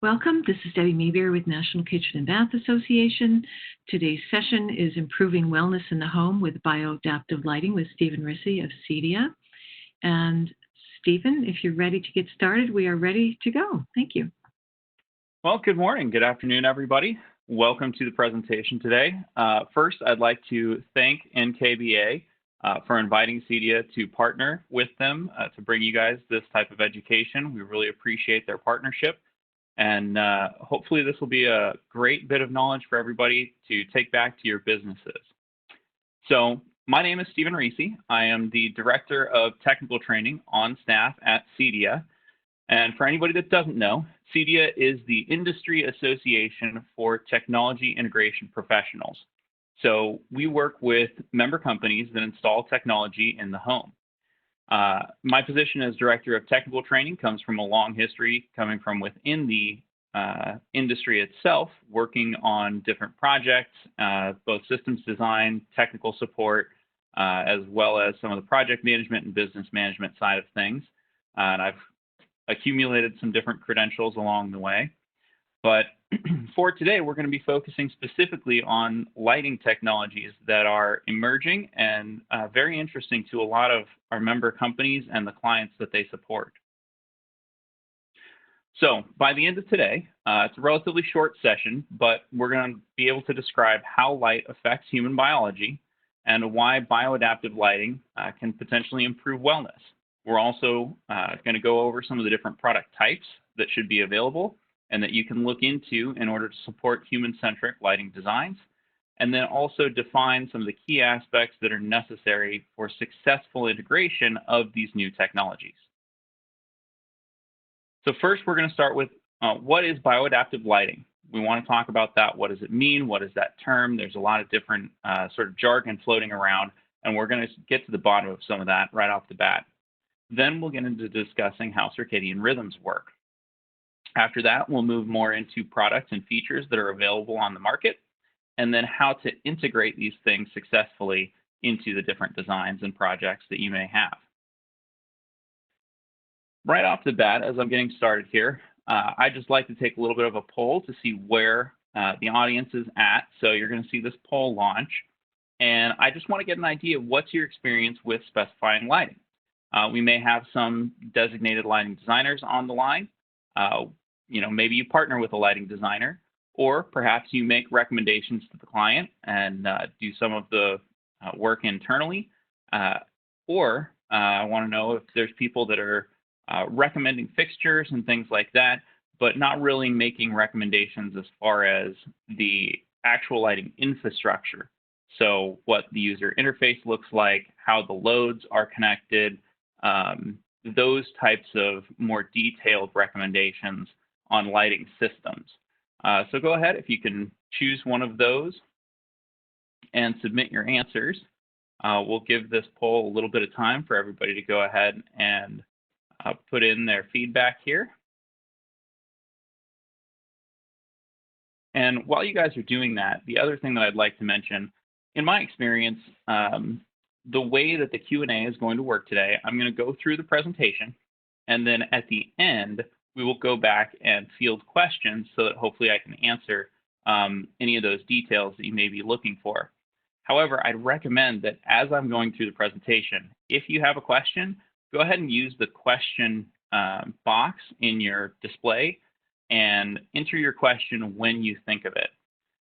Welcome. This is Debbie Mayberry with National Kitchen and Bath Association. Today's session is Improving Wellness in the Home with Bioadaptive Lighting with Stephen Rissy of CEDIA. And Stephen, if you're ready to get started, we are ready to go. Thank you. Well, good morning. Good afternoon, everybody. Welcome to the presentation today. First, I'd like to thank NKBA for inviting CEDIA to partner with them to bring you guys this type of education. We really appreciate their partnership. And hopefully this will be a great bit of knowledge for everybody to take back to your businesses. So my name is Stephen Rissy. I am the Director of Technical Training on staff at CEDIA. And for anybody that doesn't know, CEDIA is the Industry Association for Technology Integration Professionals. So we work with member companies that install technology in the home. My position as Director of Technical Training comes from a long history coming from within the industry itself, working on different projects, both systems design, technical support, as well as some of the project management and business management side of things. And I've accumulated some different credentials along the way. But for today, we're going to be focusing specifically on lighting technologies that are emerging and very interesting to a lot of our member companies and the clients that they support. So by the end of today, it's a relatively short session, but we're going to be able to describe how light affects human biology and why bioadaptive lighting can potentially improve wellness. We're also going to go over some of the different product types that should be available and that you can look into in order to support human-centric lighting designs, and then also define some of the key aspects that are necessary for successful integration of these new technologies. So first, we're going to start with what is bioadaptive lighting? We want to talk about that. What does it mean? What is that term? There's a lot of different sort of jargon floating around, and we're going to get to the bottom of some of that right off the bat. Then we'll get into discussing how circadian rhythms work. After that, we'll move more into products and features that are available on the market, and then how to integrate these things successfully into the different designs and projects that you may have. Right off the bat, as I'm getting started here, I'd just like to take a little bit of a poll to see where the audience is at. So you're going to see this poll launch, and I just want to get an idea of what's your experience with specifying lighting. We may have some designated lighting designers on the line. Maybe you partner with a lighting designer, or perhaps you make recommendations to the client and do some of the work internally. Or I want to know if there's people that are recommending fixtures and things like that, but not really making recommendations as far as the actual lighting infrastructure. So what the user interface looks like, how the loads are connected, those types of more detailed recommendations on lighting systems. So go ahead, if you can choose one of those and submit your answers. We'll give this poll a little bit of time for everybody to go ahead and put in their feedback here. And while you guys are doing that, the other thing that I'd like to mention, in my experience, the way that the Q&A is going to work today, I'm going to go through the presentation, and then at the end, we will go back and field questions so that hopefully I can answer any of those details that you may be looking for. However, I'd recommend that as I'm going through the presentation, if you have a question, go ahead and use the question box in your display and enter your question when you think of it.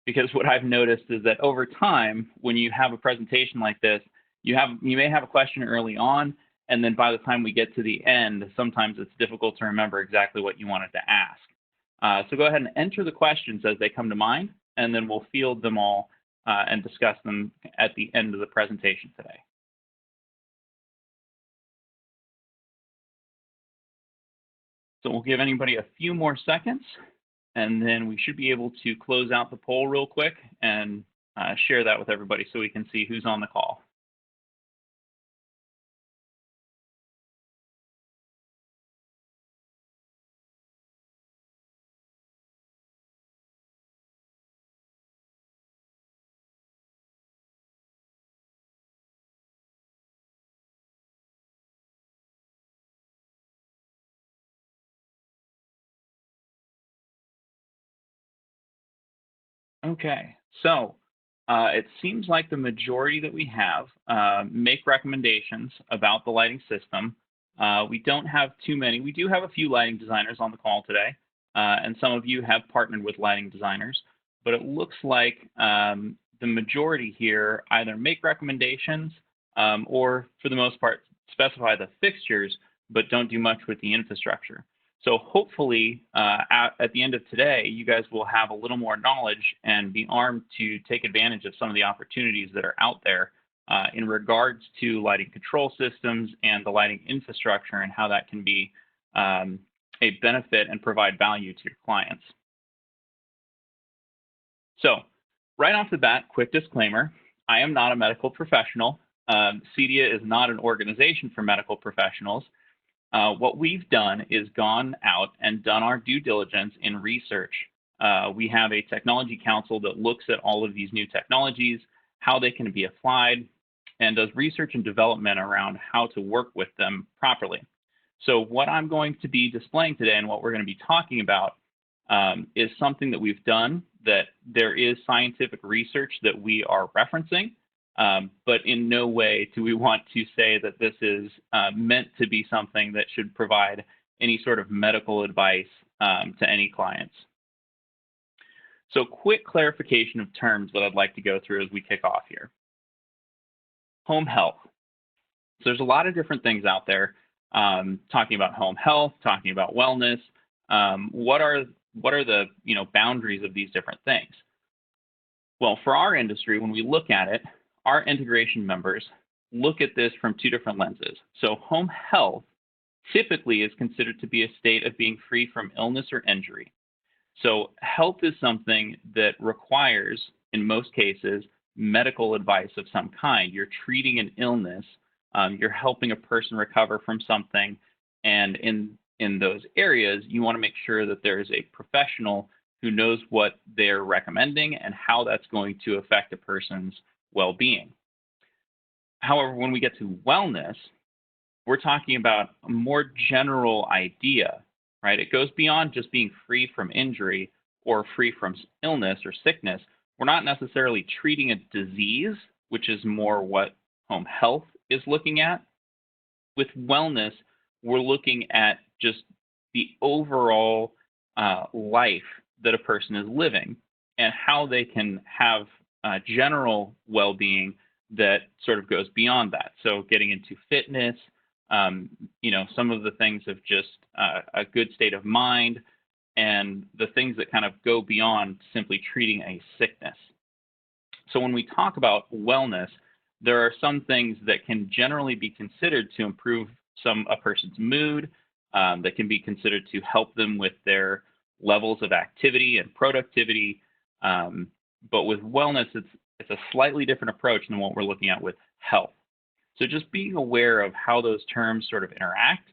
Because what I've noticed is that over time, when you have a presentation like this, you may have a question early on, and then by the time we get to the end, sometimes it's difficult to remember exactly what you wanted to ask. So go ahead and enter the questions as they come to mind, and then we'll field them all and discuss them at the end of the presentation today. So we'll give anybody a few more seconds, and then we should be able to close out the poll real quick and share that with everybody so we can see who's on the call. Okay, so it seems like the majority that we have make recommendations about the lighting system. We don't have too many. We do have a few lighting designers on the call today, and some of you have partnered with lighting designers, but it looks like the majority here either make recommendations or, for the most part, specify the fixtures, but don't do much with the infrastructure. So hopefully, at the end of today, you guys will have a little more knowledge and be armed to take advantage of some of the opportunities that are out there in regards to lighting control systems and the lighting infrastructure and how that can be a benefit and provide value to your clients. So right off the bat, quick disclaimer, I am not a medical professional. CEDIA is not an organization for medical professionals. What we've done is gone out and done our due diligence in research. We have a technology council that looks at all of these new technologies, how they can be applied, and does research and development around how to work with them properly. So what I'm going to be displaying today and what we're going to be talking about is something that we've done, that there is scientific research that we are referencing. But in no way do we want to say that this is meant to be something that should provide any sort of medical advice to any clients. So quick clarification of terms that I'd like to go through as we kick off here. Home health. So there's a lot of different things out there talking about home health, talking about wellness. What are the boundaries of these different things? Well, for our industry, when we look at it, our integration members look at this from two different lenses. So home health typically is considered to be a state of being free from illness or injury. So health is something that requires, in most cases, medical advice of some kind. You're treating an illness, you're helping a person recover from something, and in those areas, you want to make sure that there is a professional who knows what they're recommending and how that's going to affect a person's well-being. However, when we get to wellness, we're talking about a more general idea, right? It goes beyond just being free from injury or free from illness or sickness. We're not necessarily treating a disease, which is more what home health is looking at. With wellness, we're looking at just the overall life that a person is living and how they can have general well-being that sort of goes beyond that. So getting into fitness, some of the things of just a good state of mind and the things that kind of go beyond simply treating a sickness. So when we talk about wellness, there are some things that can generally be considered to improve a person's mood, that can be considered to help them with their levels of activity and productivity. But with wellness, it's a slightly different approach than what we're looking at with health. So just being aware of how those terms sort of interact,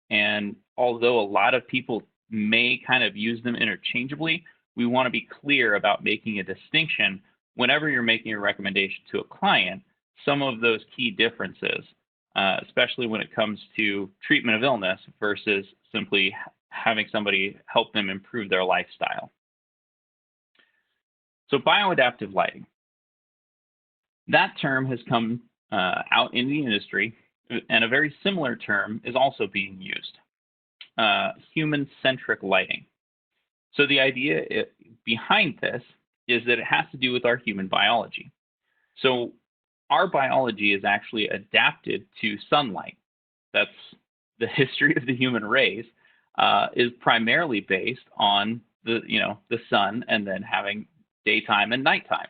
and although a lot of people may kind of use them interchangeably, we want to be clear about making a distinction whenever you're making a recommendation to a client, some of those key differences, especially when it comes to treatment of illness versus simply having somebody help them improve their lifestyle. So bioadaptive lighting. That term has come out in the industry, and a very similar term is also being used, human-centric lighting. So the idea behind this is that it has to do with our human biology. So our biology is actually adapted to sunlight. That's the history of the human race, is primarily based on the sun and then having daytime and nighttime.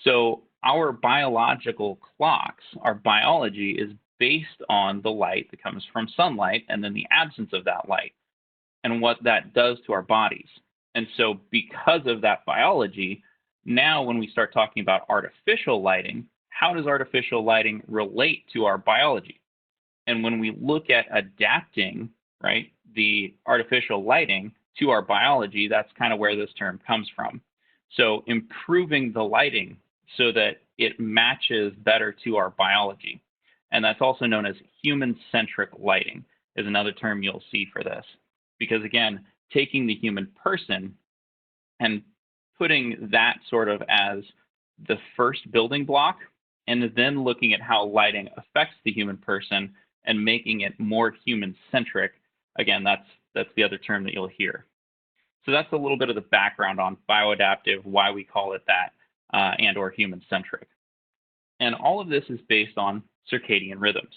So our biological clocks, our biology is based on the light that comes from sunlight and then the absence of that light and what that does to our bodies. And so because of that biology, now when we start talking about artificial lighting, how does artificial lighting relate to our biology? And when we look at adapting, right, the artificial lighting to our biology, that's kind of where this term comes from. So improving the lighting so that it matches better to our biology. And that's also known as human-centric lighting is another term you'll see for this. Because again, taking the human person and putting that sort of as the first building block, and then looking at how lighting affects the human person and making it more human-centric. Again, that's the other term that you'll hear. So that's a little bit of the background on bioadaptive, why we call it that, and or human-centric. And all of this is based on circadian rhythms.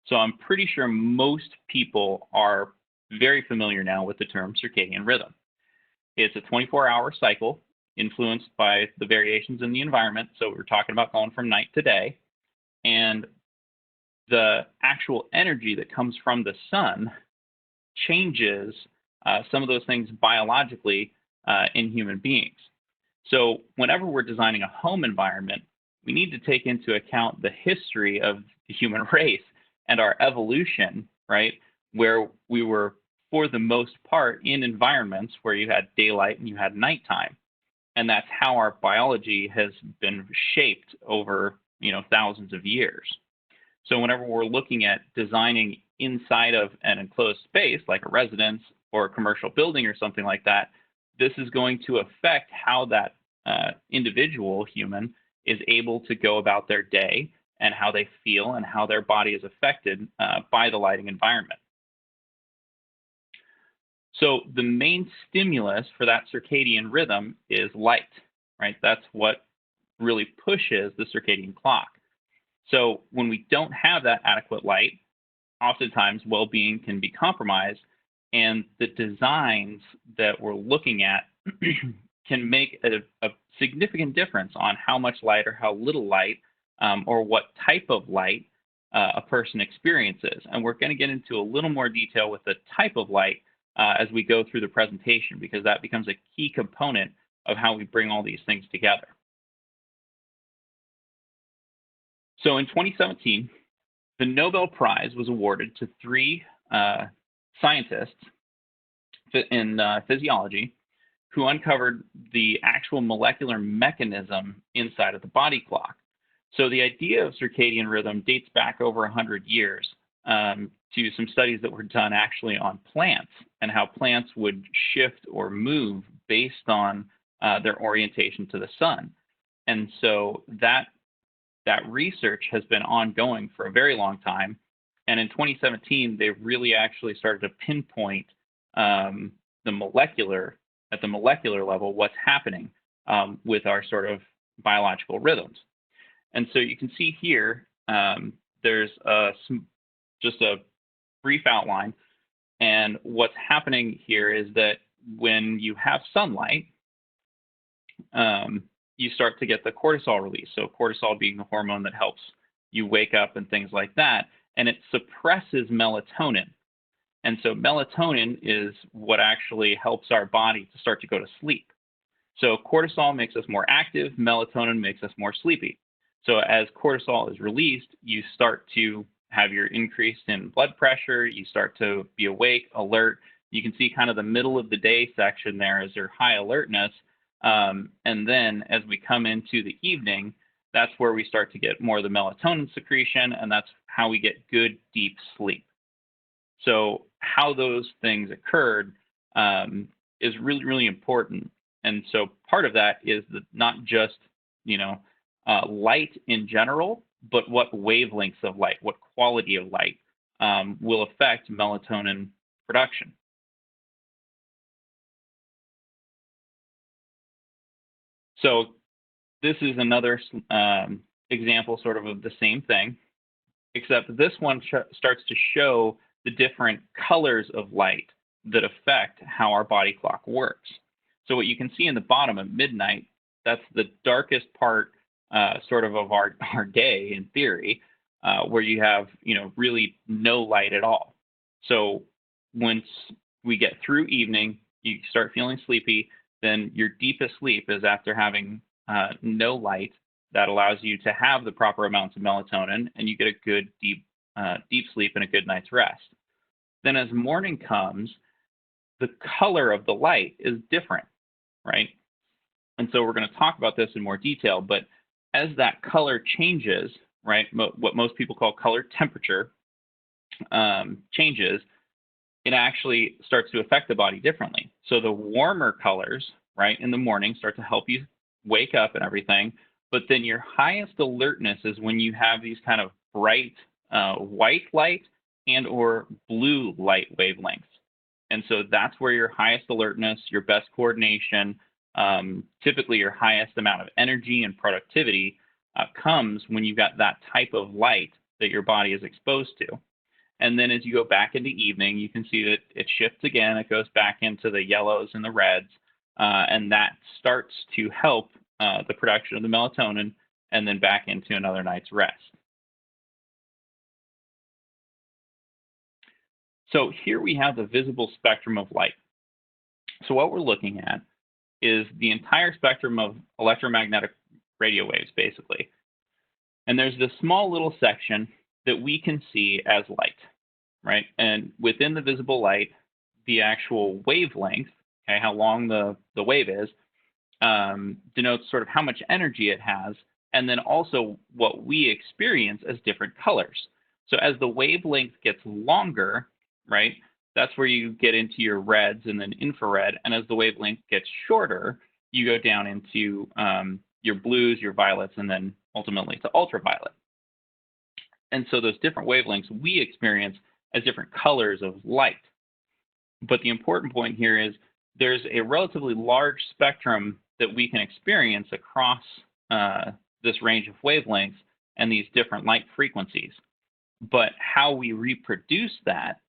So I'm pretty sure most people are very familiar now with the term circadian rhythm. It's a 24-hour cycle influenced by the variations in the environment. So we're talking about going from night to day. And the actual energy that comes from the sun changes some of those things biologically in human beings. So whenever we're designing a home environment, we need to take into account the history of the human race and our evolution, right? Where we were, for the most part, in environments where you had daylight and you had nighttime. And that's how our biology has been shaped over, thousands of years. So whenever we're looking at designing inside of an enclosed space, like a residence or a commercial building or something like that, this is going to affect how that individual human is able to go about their day and how they feel and how their body is affected by the lighting environment. So the main stimulus for that circadian rhythm is light, right? That's what really pushes the circadian clock. So when we don't have that adequate light, oftentimes well-being can be compromised, and the designs that we're looking at can make a significant difference on how much light or how little light or what type of light a person experiences. And we're going to get into a little more detail with the type of light as we go through the presentation, because that becomes a key component of how we bring all these things together. So in 2017, the Nobel Prize was awarded to 3 scientists in physiology who uncovered the actual molecular mechanism inside of the body clock. So the idea of circadian rhythm dates back over 100 years to some studies that were done actually on plants and how plants would shift or move based on their orientation to the sun. And so that research has been ongoing for a very long time. And in 2017, they really actually started to pinpoint at the molecular level what's happening with our sort of biological rhythms. And so you can see here, there's just a brief outline. And what's happening here is that when you have sunlight, you start to get the cortisol release. So cortisol being the hormone that helps you wake up and things like that. And it suppresses melatonin. And so melatonin is what actually helps our body to start to go to sleep. So cortisol makes us more active, melatonin makes us more sleepy. So as cortisol is released, you start to have your increase in blood pressure, you start to be awake, alert. You can see kind of the middle of the day section there as your high alertness. And then as we come into the evening, that's where we start to get more of the melatonin secretion, and that's how we get good, deep sleep. So how those things occurred is really, really important. And so part of that is not just, light in general, but what wavelengths of light, what quality of light will affect melatonin production. So this is another example sort of the same thing, except this one starts to show the different colors of light that affect how our body clock works. So what you can see in the bottom at midnight, that's the darkest part sort of our day in theory, where you have, really no light at all. So once we get through evening, you start feeling sleepy, then your deepest sleep is after having no light that allows you to have the proper amounts of melatonin, and you get a good deep sleep and a good night's rest. Then as morning comes, the color of the light is different, right? And so we're going to talk about this in more detail, but as that color changes, right, what most people call color temperature changes, it actually starts to affect the body differently. So the warmer colors right, in the morning, start to help you wake up and everything. But then your highest alertness is when you have these kind of bright white light and or blue light wavelengths. And so that's where your highest alertness, your best coordination, typically your highest amount of energy and productivity comes when you've got that type of light that your body is exposed to. And then as you go back into evening, you can see that it shifts again. It goes back into the yellows and the reds, and that starts to help the production of the melatonin and then back into another night's rest. So here we have the visible spectrum of light. So what we're looking at is the entire spectrum of electromagnetic radio waves, basically. And there's this small little section that we can see as light, right? And within the visible light, the actual wavelength, okay, how long the wave is, denotes sort of how much energy it has, and then also what we experience as different colors. So as the wavelength gets longer, right, that's where you get into your reds and then infrared. And as the wavelength gets shorter, you go down into your blues, your violets, and then ultimately to ultraviolet. And so those different wavelengths we experience as different colors of light. But the important point here is there's a relatively large spectrum that we can experience across this range of wavelengths and these different light frequencies. But how we reproduce that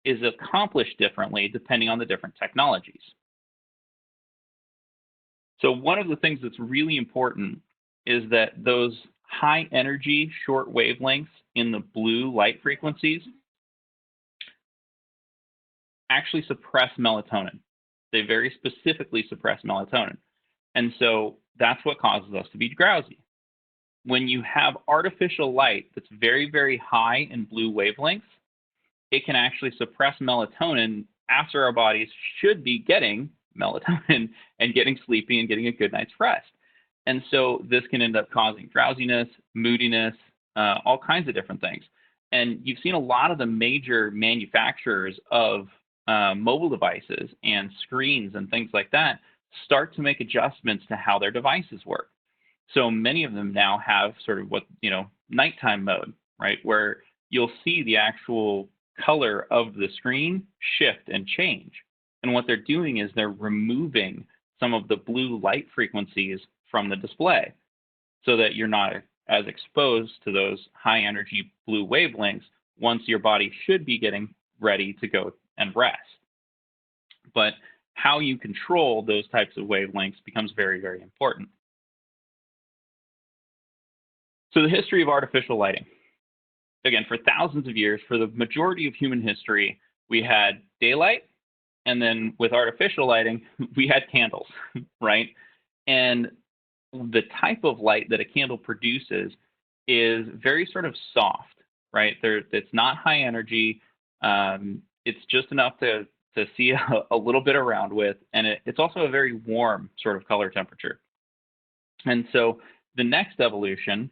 is accomplished differently depending on the different technologies. So one of the things that's really important is that those high energy short wavelengths in the blue light frequencies actually suppress melatonin. They very specifically suppress melatonin. And so that's what causes us to be drowsy. When you have artificial light that's very, very high in blue wavelengths, it can actually suppress melatonin after our bodies should be getting melatonin and getting sleepy and getting a good night's rest. And so this can end up causing drowsiness, moodiness, all kinds of different things. And you've seen a lot of the major manufacturers of mobile devices and screens and things like that start to make adjustments to how their devices work. So many of them now have sort of what, nighttime mode, right? Where you'll see the actual color of the screen shift and change. And what they're doing is they're removing some of the blue light frequencies from the display so that you're not as exposed to those high energy blue wavelengths once your body should be getting ready to go and rest. But how you control those types of wavelengths becomes very, very important. So the history of artificial lighting. Again, for thousands of years, for the majority of human history, we had daylight, and then with artificial lighting, we had candles, right? And the type of light that a candle produces is very sort of soft, right? It's not high energy. It's just enough to see a little bit around with, and it's also a very warm sort of color temperature. And so the next evolution,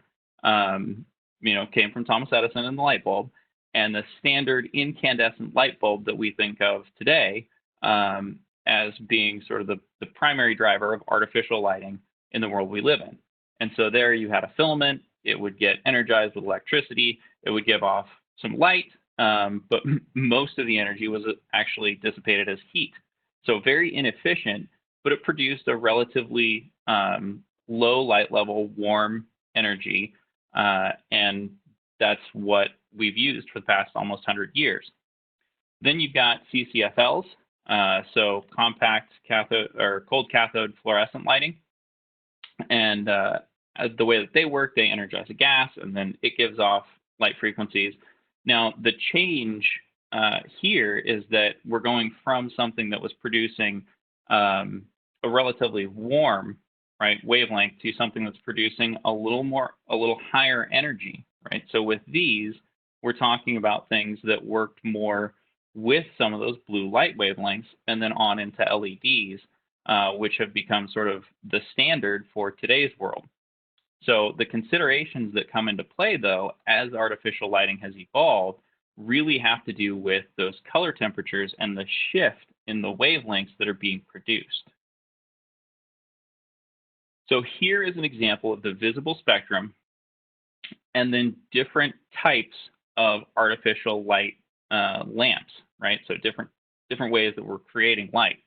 came from Thomas Edison and the light bulb, and the standard incandescent light bulb that we think of today as being sort of the primary driver of artificial lighting in the world we live in. And so there you had a filament, it would get energized with electricity, it would give off some light, but most of the energy was actually dissipated as heat. So very inefficient, but it produced a relatively low light level, warm energy, and that's what we've used for the past almost 100 years. Then you've got CCFLs, so compact cathode or cold cathode fluorescent lighting. And the way that they work, they energize a gas, and then it gives off light frequencies. Now, the change here is that we're going from something that was producing a relatively warm, right, wavelength to something that's producing a little higher energy, right? So with these, we're talking about things that worked more with some of those blue light wavelengths and then on into LEDs, which have become sort of the standard for today's world. So the considerations that come into play, though, as artificial lighting has evolved, really have to do with those color temperatures and the shift in the wavelengths that are being produced. So here is an example of the visible spectrum and then different types of artificial light lamps, right? So different ways that we're creating light.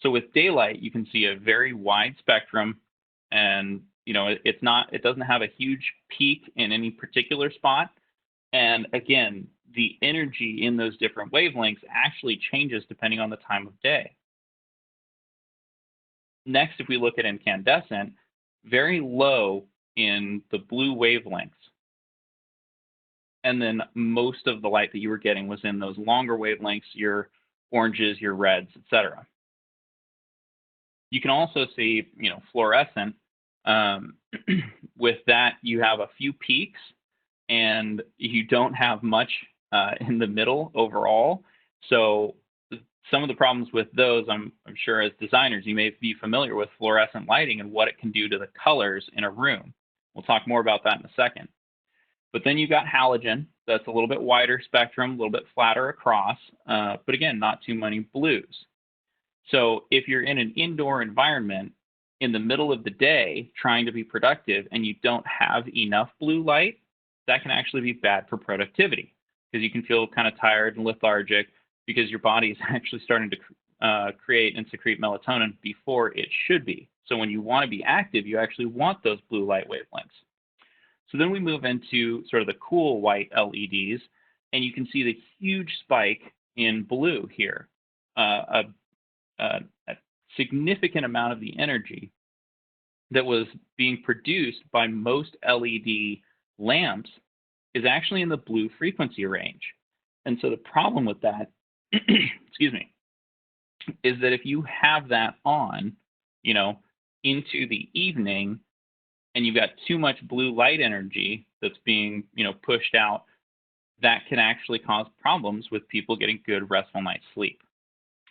So with daylight, you can see a very wide spectrum, and it doesn't have a huge peak in any particular spot. And again, the energy in those different wavelengths actually changes depending on the time of day. Next, if we look at incandescent, very low in the blue wavelengths. And then most of the light that you were getting was in those longer wavelengths, your oranges, your reds, etc. You can also see, fluorescent. With that, you have a few peaks, and you don't have much in the middle overall. So some of the problems with those, I'm sure as designers, you may be familiar with fluorescent lighting and what it can do to the colors in a room. We'll talk more about that in a second. But then you've got halogen. That's a little bit wider spectrum, a little bit flatter across, but again, not too many blues. So if you're in an indoor environment in the middle of the day trying to be productive and you don't have enough blue light, that can actually be bad for productivity because you can feel kind of tired and lethargic because your body is actually starting to create and secrete melatonin before it should be. So when you want to be active, you actually want those blue light wavelengths. So then we move into sort of the cool white LEDs, and you can see the huge spike in blue here. A significant amount of the energy that was being produced by most LED lamps is actually in the blue frequency range. And so the problem with that, excuse me, is that if you have that on, into the evening, and you've got too much blue light energy that's being, pushed out, that can actually cause problems with people getting good restful night's sleep.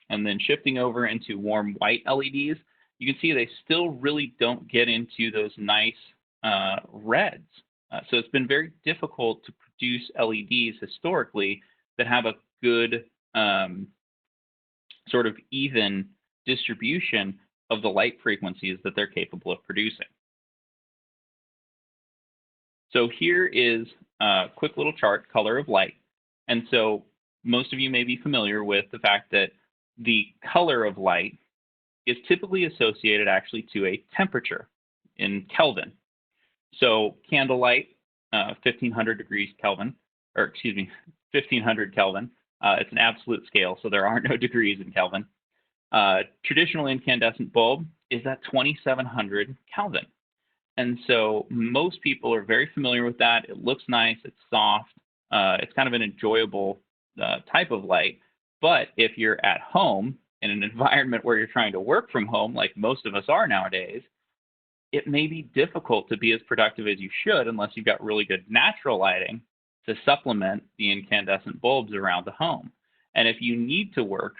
And then shifting over into warm white LEDs, you can see they still really don't get into those nice reds. So it's been very difficult to produce LEDs historically that have a good sort of even distribution of the light frequencies that they're capable of producing. So here is a quick little chart, color of light. And so most of you may be familiar with the fact that the color of light is typically associated actually to a temperature in Kelvin. So candlelight, 1500 degrees Kelvin, or excuse me, 1500 Kelvin. It's an absolute scale, so there are no degrees in Kelvin. Traditional incandescent bulb is at 2700 Kelvin. And so most people are very familiar with that. It looks nice. It's soft. It's kind of an enjoyable type of light. But if you're at home in an environment where you're trying to work from home, like most of us are nowadays, it may be difficult to be as productive as you should unless you've got really good natural lighting to supplement the incandescent bulbs around the home. And if you need to work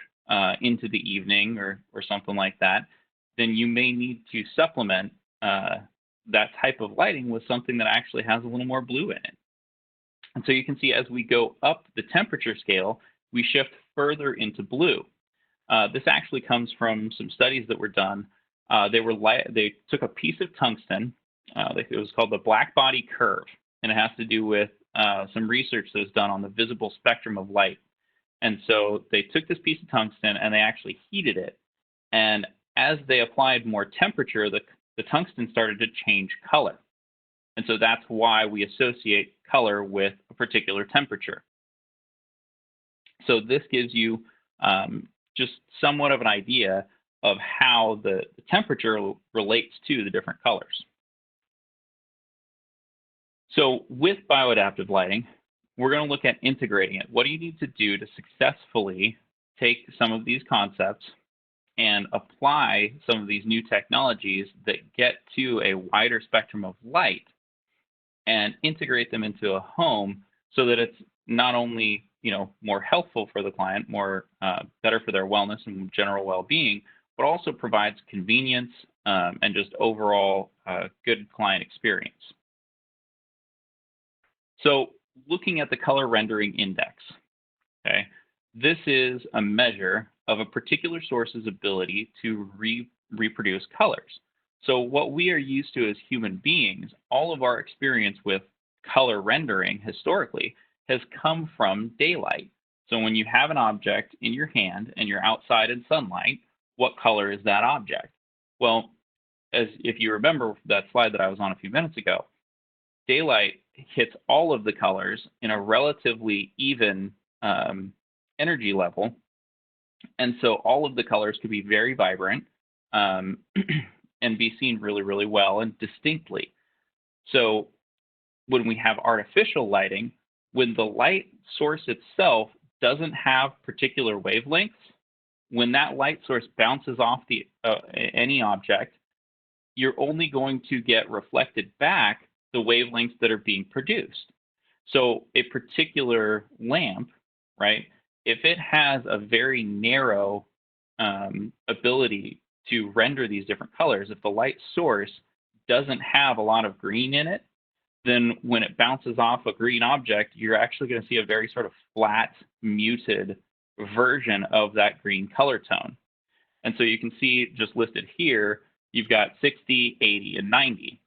into the evening or something like that, then you may need to supplement that type of lighting with something that actually has a little more blue in it. And so you can see as we go up the temperature scale, we shift further into blue. This actually comes from some studies that were done. They took a piece of tungsten. It was called the black body curve, and it has to do with some research that was done on the visible spectrum of light. And so they took this piece of tungsten and they actually heated it. And as they applied more temperature, the tungsten started to change color. And so that's why we associate color with a particular temperature. So this gives you just somewhat of an idea of how the temperature relates to the different colors. So with bioadaptive lighting, we're going to look at integrating it. What do you need to do to successfully take some of these concepts and apply some of these new technologies that get to a wider spectrum of light and integrate them into a home so that it's not only more helpful for the client, more better for their wellness and general well-being, but also provides convenience and just overall good client experience. So looking at the color rendering index, okay, this is a measure of a particular source's ability to reproduce colors. So what we are used to as human beings, all of our experience with color rendering historically has come from daylight. So when you have an object in your hand and you're outside in sunlight, what color is that object? Well, as if you remember that slide that I was on a few minutes ago, daylight hits all of the colors in a relatively even energy level. And so all of the colors could be very vibrant um, and be seen really, really well and distinctly. So when we have artificial lighting, when the light source itself doesn't have particular wavelengths, when that light source bounces off any object, you're only going to get reflected back the wavelengths that are being produced. So a particular lamp, right, if it has a very narrow ability to render these different colors, if the light source doesn't have a lot of green in it, then when it bounces off a green object, you're actually going to see a very sort of flat, muted version of that green color tone. And so you can see just listed here, you've got 60, 80, and 90.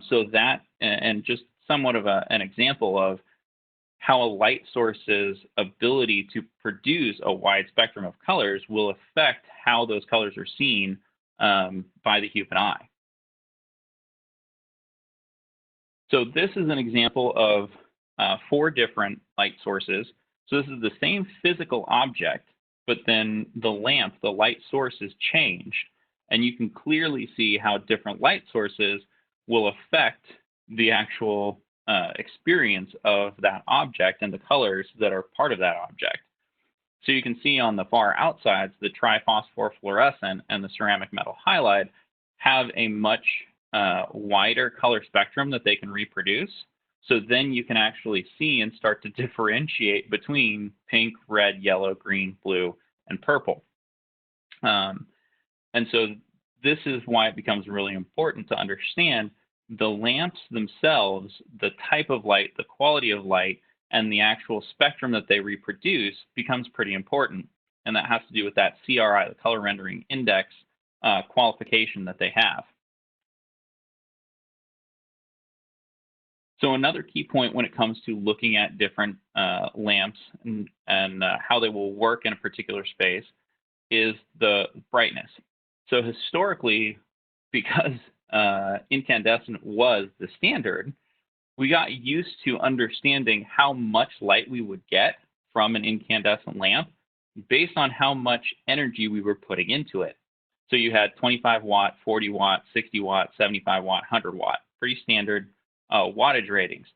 So that, and just somewhat of an example of how a light source's ability to produce a wide spectrum of colors will affect how those colors are seen by the human eye. So this is an example of 4 different light sources. So this is the same physical object, but then the lamp, the light source is changed. And you can clearly see how different light sources will affect the actual experience of that object and the colors that are part of that object. So you can see on the far outsides, the triphosphorescent and the ceramic metal halide have a much wider color spectrum that they can reproduce. So then you can actually see and start to differentiate between pink, red, yellow, green, blue, and purple. And so this is why it becomes really important to understand the lamps themselves, the type of light, the quality of light, and the actual spectrum that they reproduce becomes pretty important. And that has to do with that CRI, the color rendering index qualification that they have. So another key point when it comes to looking at different lamps and how they will work in a particular space is the brightness. So historically, because incandescent was the standard, we got used to understanding how much light we would get from an incandescent lamp based on how much energy we were putting into it. So you had 25 watt, 40 watt, 60 watt, 75 watt, 100 watt, pretty standard wattage ratings.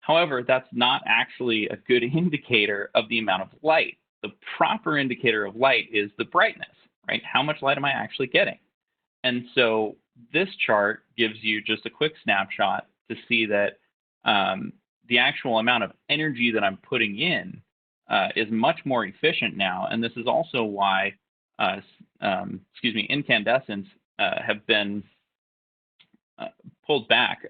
However, that's not actually a good indicator of the amount of light. The proper indicator of light is the brightness, right? How much light am I actually getting? And so this chart gives you just a quick snapshot to see that the actual amount of energy that I'm putting in is much more efficient now. And this is also why, incandescents have been pulled back,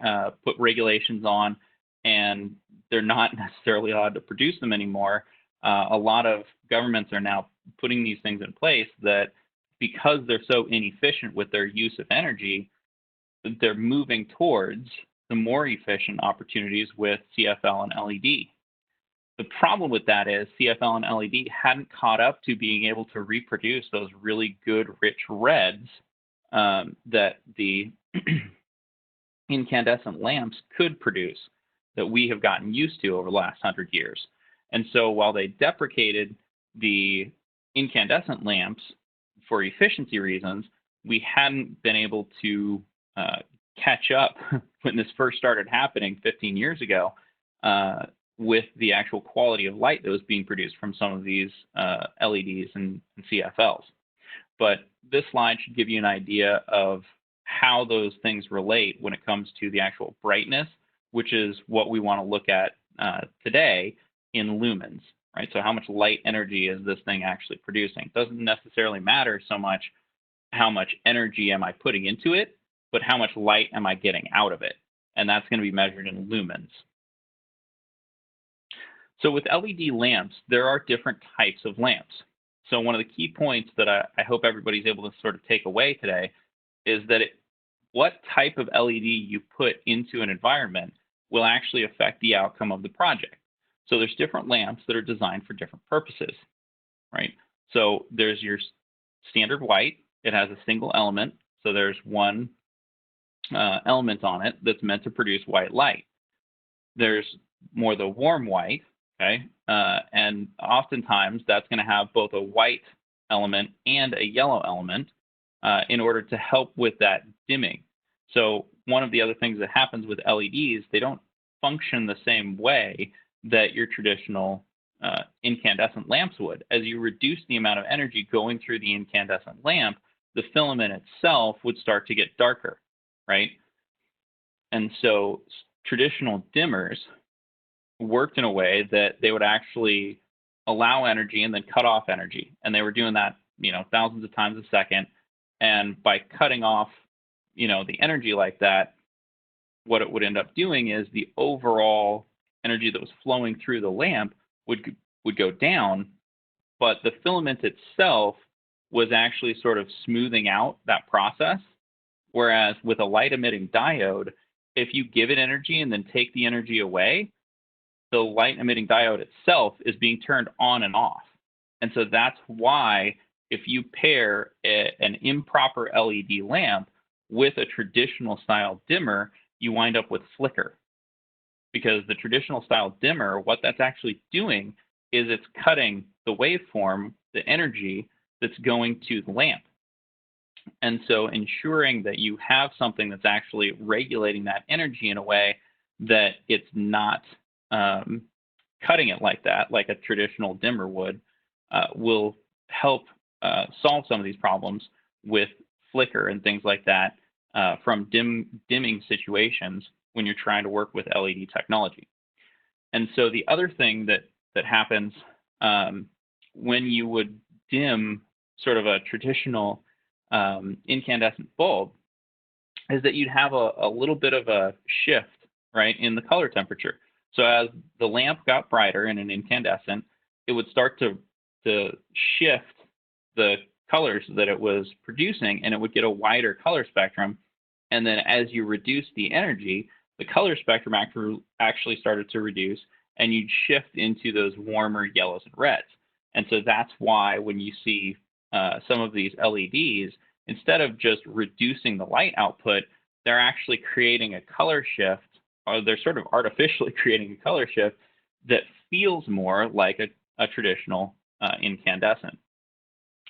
put regulations on, and they're not necessarily allowed to produce them anymore. A lot of governments are now putting these things in place that because they're so inefficient with their use of energy, they're moving towards the more efficient opportunities with CFL and LED. The problem with that is CFL and LED hadn't caught up to being able to reproduce those really good, rich reds that the incandescent lamps could produce that we have gotten used to over the last 100 years. And so while they deprecated the incandescent lamps for efficiency reasons, we hadn't been able to catch up when this first started happening 15 years ago with the actual quality of light that was being produced from some of these LEDs and CFLs. But this slide should give you an idea of how those things relate when it comes to the actual brightness, which is what we want to look at today in lumens, right? So how much light energy is this thing actually producing? It doesn't necessarily matter so much how much energy am I putting into it, but how much light am I getting out of it? And that's going to be measured in lumens. So with LED lamps, there are different types of lamps. So one of the key points that I hope everybody's able to sort of take away today is that what type of LED you put into an environment will actually affect the outcome of the project. So there's different lamps that are designed for different purposes, right? So there's your standard white. It has a single element. So there's one element on it that's meant to produce white light. There's more the warm white, okay? And oftentimes that's going to have both a white element and a yellow element in order to help with that dimming. So one of the other things that happens with LEDs, they don't function the same way that your traditional incandescent lamps would. As you reduce the amount of energy going through the incandescent lamp, the filament itself would start to get darker, right? And so traditional dimmers worked in a way that they would actually allow energy and then cut off energy. And they were doing that, thousands of times a second. And by cutting off, the energy like that, what it would end up doing is the overall energy that was flowing through the lamp would go down, but the filament itself was actually sort of smoothing out that process. Whereas with a light emitting diode, if you give it energy and then take the energy away, the light emitting diode itself is being turned on and off. And so that's why if you pair an improper LED lamp with a traditional style dimmer, you wind up with flicker. Because the traditional style dimmer, what that's actually doing is it's cutting the waveform, the energy that's going to the lamp. And so ensuring that you have something that's actually regulating that energy in a way that it's not cutting it like that, like a traditional dimmer would, will help solve some of these problems with flicker and things like that from dimming situations when you're trying to work with LED technology. And so the other thing that happens when you would dim sort of a traditional incandescent bulb is that you'd have a little bit of a shift, right, in the color temperature. So as the lamp got brighter in an incandescent, it would start to shift the colors that it was producing, and it would get a wider color spectrum. And then as you reduce the energy, the color spectrum actually started to reduce, and you'd shift into those warmer yellows and reds. And so that's why when you see some of these LEDs, instead of just reducing the light output, they're actually creating a color shift, or they're sort of artificially creating a color shift that feels more like a traditional incandescent.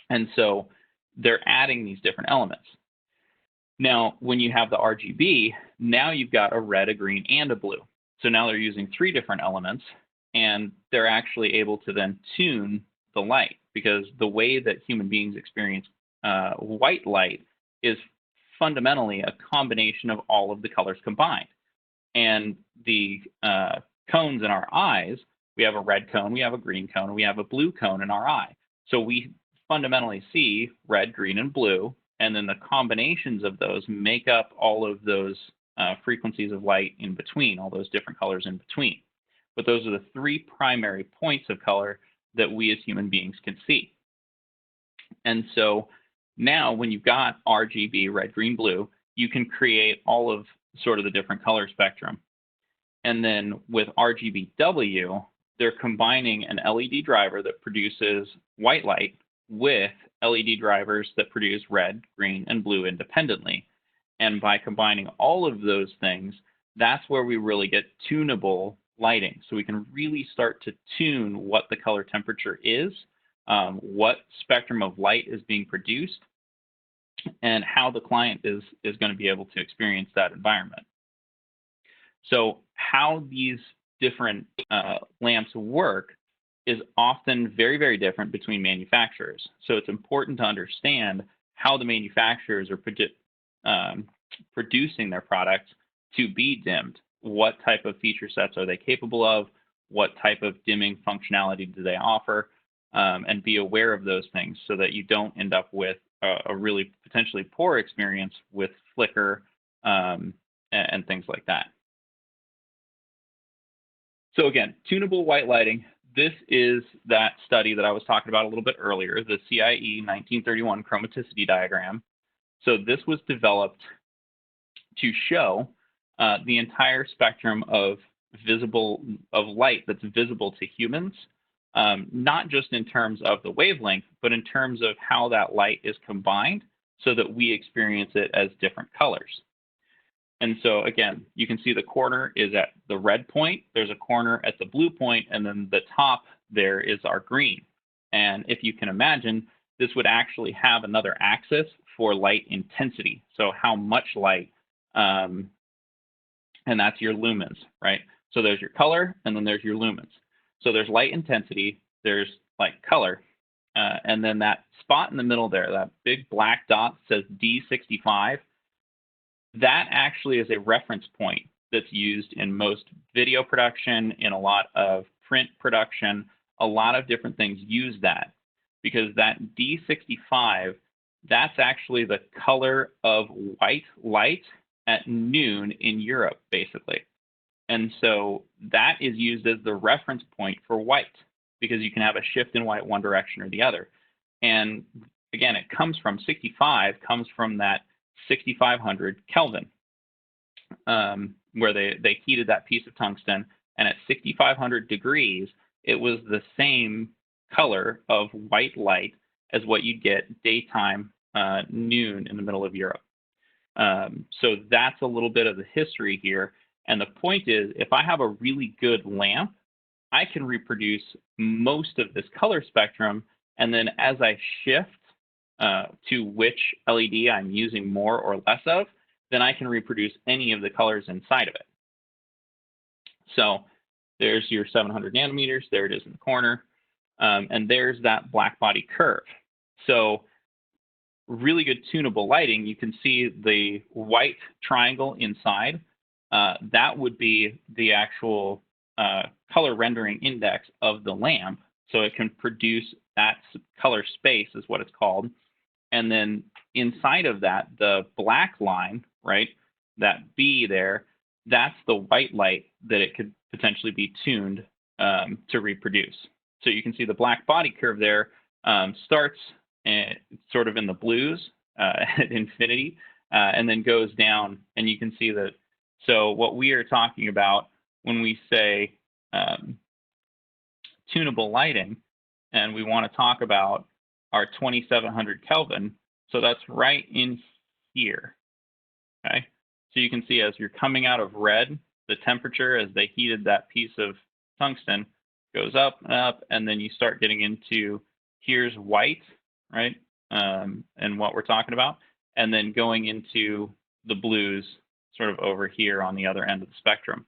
And so they're adding these different elements. Now, when you have the RGB, now you've got a red, a green, and a blue. So now they're using 3 different elements, and they're actually able to then tune the light, because the way that human beings experience white light is fundamentally a combination of all of the colors combined. And the cones in our eyes, we have a red cone, we have a green cone, and we have a blue cone in our eye. So we fundamentally see red, green, and blue, and then the combinations of those make up all of those frequencies of light in between, all those different colors in between. But those are the 3 primary points of color that we as human beings can see. And so now when you've got RGB, red, green, blue, you can create all of sort of the different color spectrum. And then with RGBW, they're combining an LED driver that produces white light with LED drivers that produce red, green, and blue independently. And by combining all of those things, that's where we really get tunable lighting. So we can really start to tune what the color temperature is, what spectrum of light is being produced, and how the client is going to be able to experience that environment. So how these different lamps work is often very, very different between manufacturers. So it's important to understand how the manufacturers are producing their products to be dimmed. What type of feature sets are they capable of? What type of dimming functionality do they offer? And be aware of those things so that you don't end up with a really potentially poor experience with flicker and things like that. So again, tunable white lighting. This is that study that I was talking about a little bit earlier, the CIE 1931 chromaticity diagram. So this was developed to show the entire spectrum of light that's visible to humans, not just in terms of the wavelength, but in terms of how that light is combined so that we experience it as different colors. And so again, you can see the corner is at the red point, there's a corner at the blue point, and then the top there is our green. And if you can imagine, this would actually have another axis for light intensity. So how much light, and that's your lumens, right? So there's your color, and then there's your lumens. So there's light intensity, there's light color, and then that spot in the middle there, that big black dot says D65, that actually is a reference point that's used in most video production, in a lot of print production. A lot of different things use that because that D65, that's actually the color of white light at noon in Europe, basically. And so that is used as the reference point for white because you can have a shift in white one direction or the other. And again, it comes from 65, comes from that 6,500 Kelvin, where they heated that piece of tungsten, and at 6,500 degrees, it was the same color of white light as what you'd get daytime noon in the middle of Europe. So that's a little bit of the history here. And the point is, if I have a really good lamp, I can reproduce most of this color spectrum. And then as I shift to which LED I'm using more or less of, then I can reproduce any of the colors inside of it. So there's your 700 nanometers. There it is in the corner. And there's that black body curve. So really good tunable lighting. You can see the white triangle inside. That would be the actual color rendering index of the lamp. So it can produce that color space is what it's called. And then inside of that, the black line, right, that B there, that's the white light that it could potentially be tuned to reproduce. So you can see the black body curve there starts sort of in the blues at infinity and then goes down. And you can see that. So what we are talking about when we say tunable lighting, and we want to talk about our 2700 Kelvin, so that's right in here, okay? So you can see as you're coming out of red, the temperature as they heated that piece of tungsten goes up and up, and then you start getting into here's white, right? And what we're talking about, and then going into the blues sort of over here on the other end of the spectrum.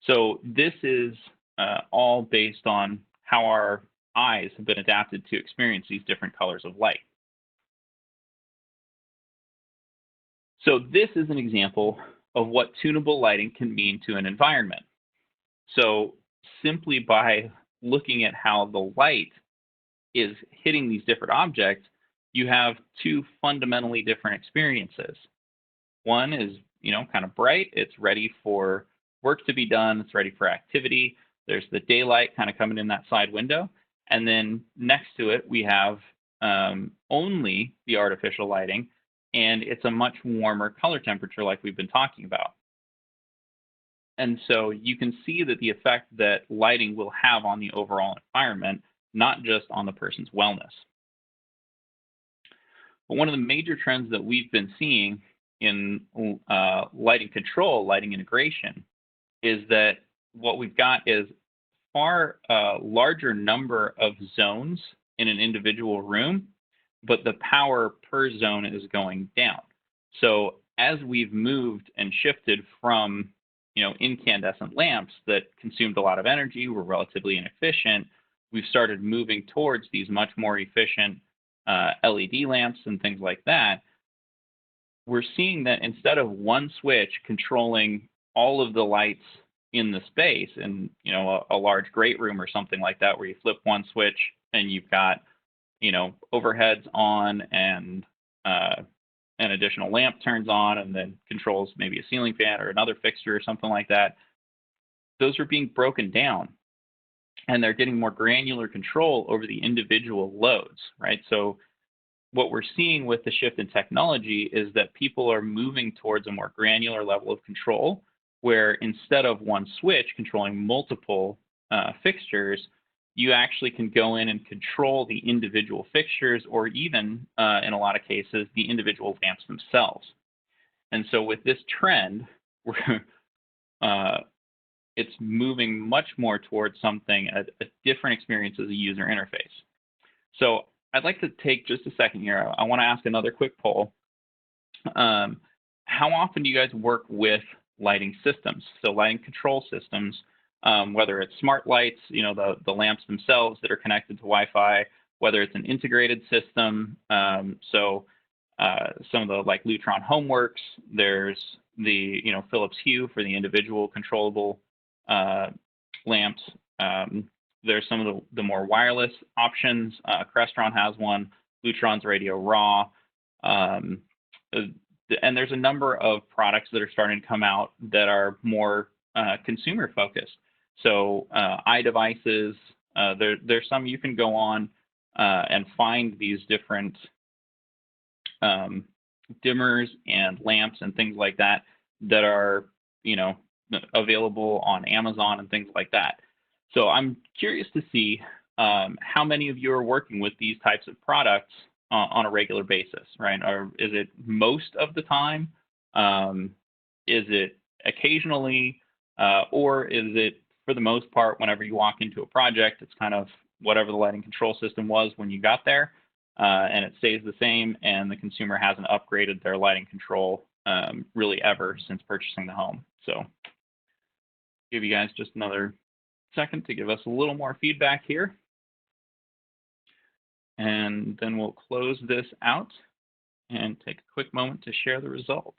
So this is all based on how our eyes have been adapted to experience these different colors of light. So this is an example of what tunable lighting can mean to an environment. So simply by looking at how the light is hitting these different objects, you have two fundamentally different experiences. One is, kind of bright. It's ready for work to be done. It's ready for activity. There's the daylight kind of coming in that side window. And then next to it, we have only the artificial lighting, and it's a much warmer color temperature like we've been talking about. And so you can see that the effect that lighting will have on the overall environment, not just on the person's wellness. But one of the major trends that we've been seeing in lighting control, lighting integration, is that what we've got is far larger number of zones in an individual room, but the power per zone is going down. So as we've moved and shifted from incandescent lamps that consumed a lot of energy, were relatively inefficient, we've started moving towards these much more efficient LED lamps and things like that. We're seeing that instead of one switch controlling all of the lights in the space in a large great room or something like that, where you flip one switch and you've got overheads on and an additional lamp turns on and then controls maybe a ceiling fan or another fixture or something like that. Those are being broken down, and they're getting more granular control over the individual loads, right? So what we're seeing with the shift in technology is that people are moving towards a more granular level of control, where instead of one switch controlling multiple fixtures, you actually can go in and control the individual fixtures, or even, in a lot of cases, the individual lamps themselves. And so with this trend, it's moving much more towards something, a different experience as a user interface. So I'd like to take just a second here. I want to ask another quick poll. How often do you guys work with lighting systems? So lighting control systems, whether it's smart lights, the lamps themselves that are connected to Wi-Fi, whether it's an integrated system. Some of the like Lutron Homeworks, there's the Philips Hue for the individual controllable lamps. There's some of the more wireless options. Crestron has one, Lutron's Radio Raw. And there's a number of products that are starting to come out that are more consumer focused. So iDevices, there's some you can go on and find these different dimmers and lamps and things like that that are, available on Amazon and things like that. So I'm curious to see how many of you are working with these types of products on a regular basis, right? Or is it most of the time? Is it occasionally? Or is it, for the most part, whenever you walk into a project, it's kind of whatever the lighting control system was when you got there, and it stays the same, and the consumer hasn't upgraded their lighting control really ever since purchasing the home. So give you guys just another second to give us a little more feedback here. And then we'll close this out and take a quick moment to share the results.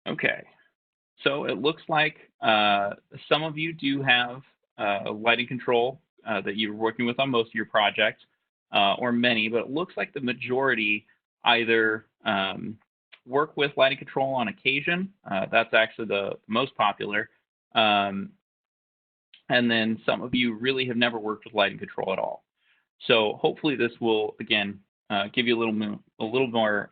Okay, so it looks like some of you do have lighting control that you're working with on most of your projects, or many, but it looks like the majority either work with lighting control on occasion. That's actually the most popular. And then some of you really have never worked with lighting control at all. So hopefully this will, again, give you a little more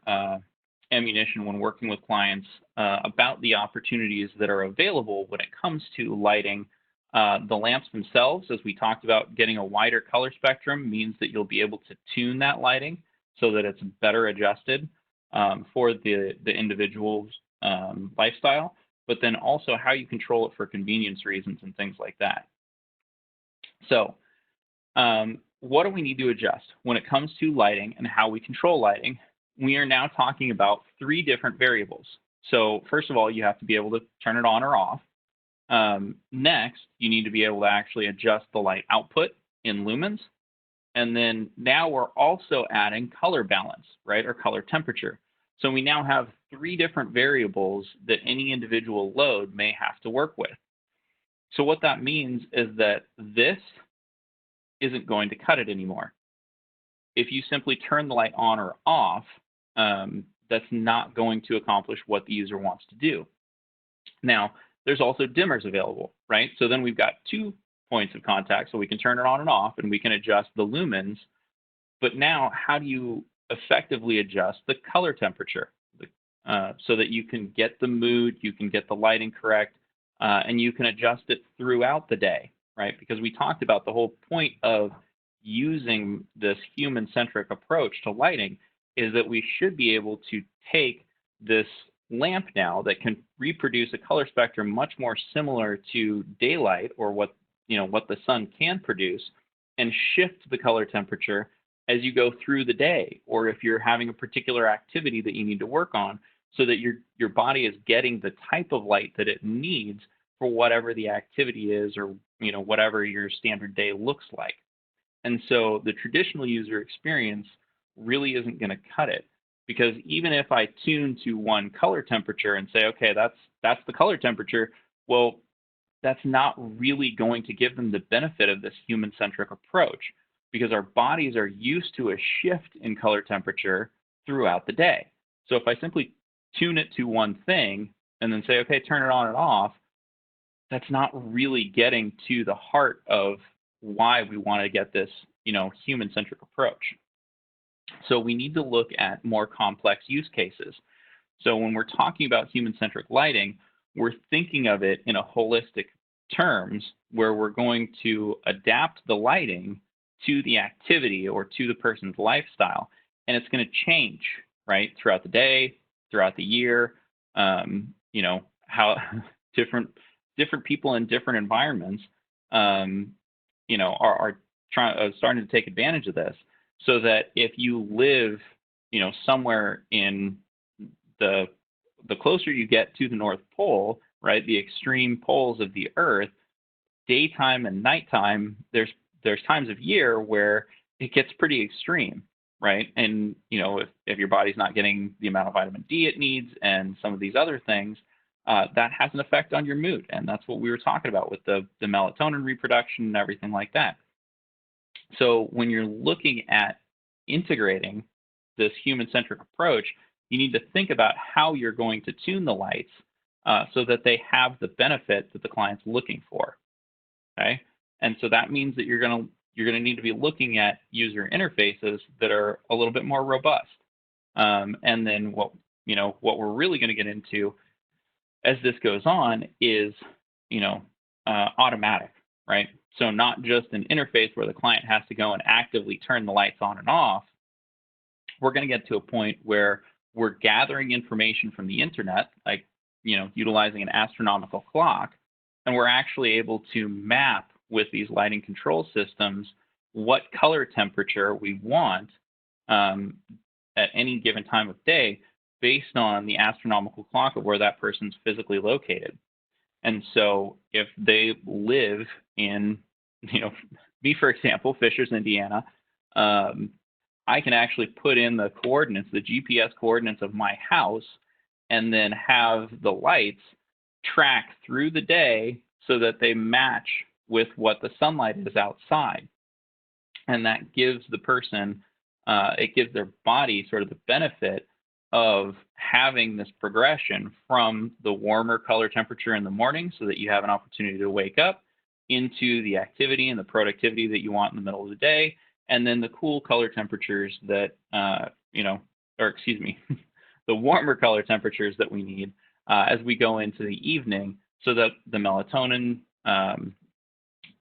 ammunition when working with clients about the opportunities that are available when it comes to lighting. The lamps themselves, as we talked about, getting a wider color spectrum means that you'll be able to tune that lighting so that it's better adjusted for the individual's lifestyle, but then also how you control it for convenience reasons and things like that. So what do we need to adjust when it comes to lighting and how we control lighting? We are now talking about 3 different variables. So first of all, you have to be able to turn it on or off. Next, you need to be able to actually adjust the light output in lumens. And then now we're also adding color balance, right, or color temperature. So we now have 3 different variables that any individual load may have to work with. So what that means is that this isn't going to cut it anymore. If you simply turn the light on or off, that's not going to accomplish what the user wants to do. Now, there's also dimmers available, right? So then we've got 2 points of contact, so we can turn it on and off, and we can adjust the lumens. But now, how do you effectively adjust the color temperature so that you can get the mood, you can get the lighting correct, and you can adjust it throughout the day, right? Because we talked about the whole point of using this human-centric approach to lighting is that we should be able to take this lamp now that can reproduce a color spectrum much more similar to daylight, or what the sun can produce, and shift the color temperature as you go through the day, or if you're having a particular activity that you need to work on, so that your body is getting the type of light that it needs for whatever the activity is, or whatever your standard day looks like. And so the traditional user experience really isn't going to cut it, because even if I tune to one color temperature and say, okay, that's the color temperature, well, that's not really going to give them the benefit of this human-centric approach, because our bodies are used to a shift in color temperature throughout the day. So if I simply tune it to one thing and then say, okay, turn it on and off, that's not really getting to the heart of why we want to get this, human-centric approach. So we need to look at more complex use cases. So when we're talking about human-centric lighting, we're thinking of it in a holistic terms where we're going to adapt the lighting to the activity or to the person's lifestyle. And it's going to change, right, throughout the day, throughout the year, how different people in different environments, are starting to take advantage of this. So that if you live, somewhere in the closer you get to the North Pole, right, the extreme poles of the Earth, daytime and nighttime, there's times of year where it gets pretty extreme, right? And if your body's not getting the amount of vitamin D it needs and some of these other things, that has an effect on your mood, and that's what we were talking about with the melatonin reproduction and everything like that. So when you're looking at integrating this human-centric approach, you need to think about how you're going to tune the lights so that they have the benefit that the client's looking for. Okay, and so that means that you're going to need to be looking at user interfaces that are a little bit more robust. And then what we're really going to get into as this goes on is automatic, right? So not just an interface where the client has to go and actively turn the lights on and off. We're going to get to a point where we're gathering information from the internet, like, utilizing an astronomical clock, and we're actually able to map with these lighting control systems what color temperature we want at any given time of day based on the astronomical clock of where that person's physically located. And so if they live in, me, for example, Fishers, Indiana, I can actually put in the coordinates, the GPS coordinates of my house, and then have the lights track through the day so that they match with what the sunlight is outside. And that gives the person, it gives their body sort of the benefit of having this progression from the warmer color temperature in the morning so that you have an opportunity to wake up into the activity and the productivity that you want in the middle of the day, and then the cool color temperatures that, the warmer color temperatures that we need as we go into the evening so that the melatonin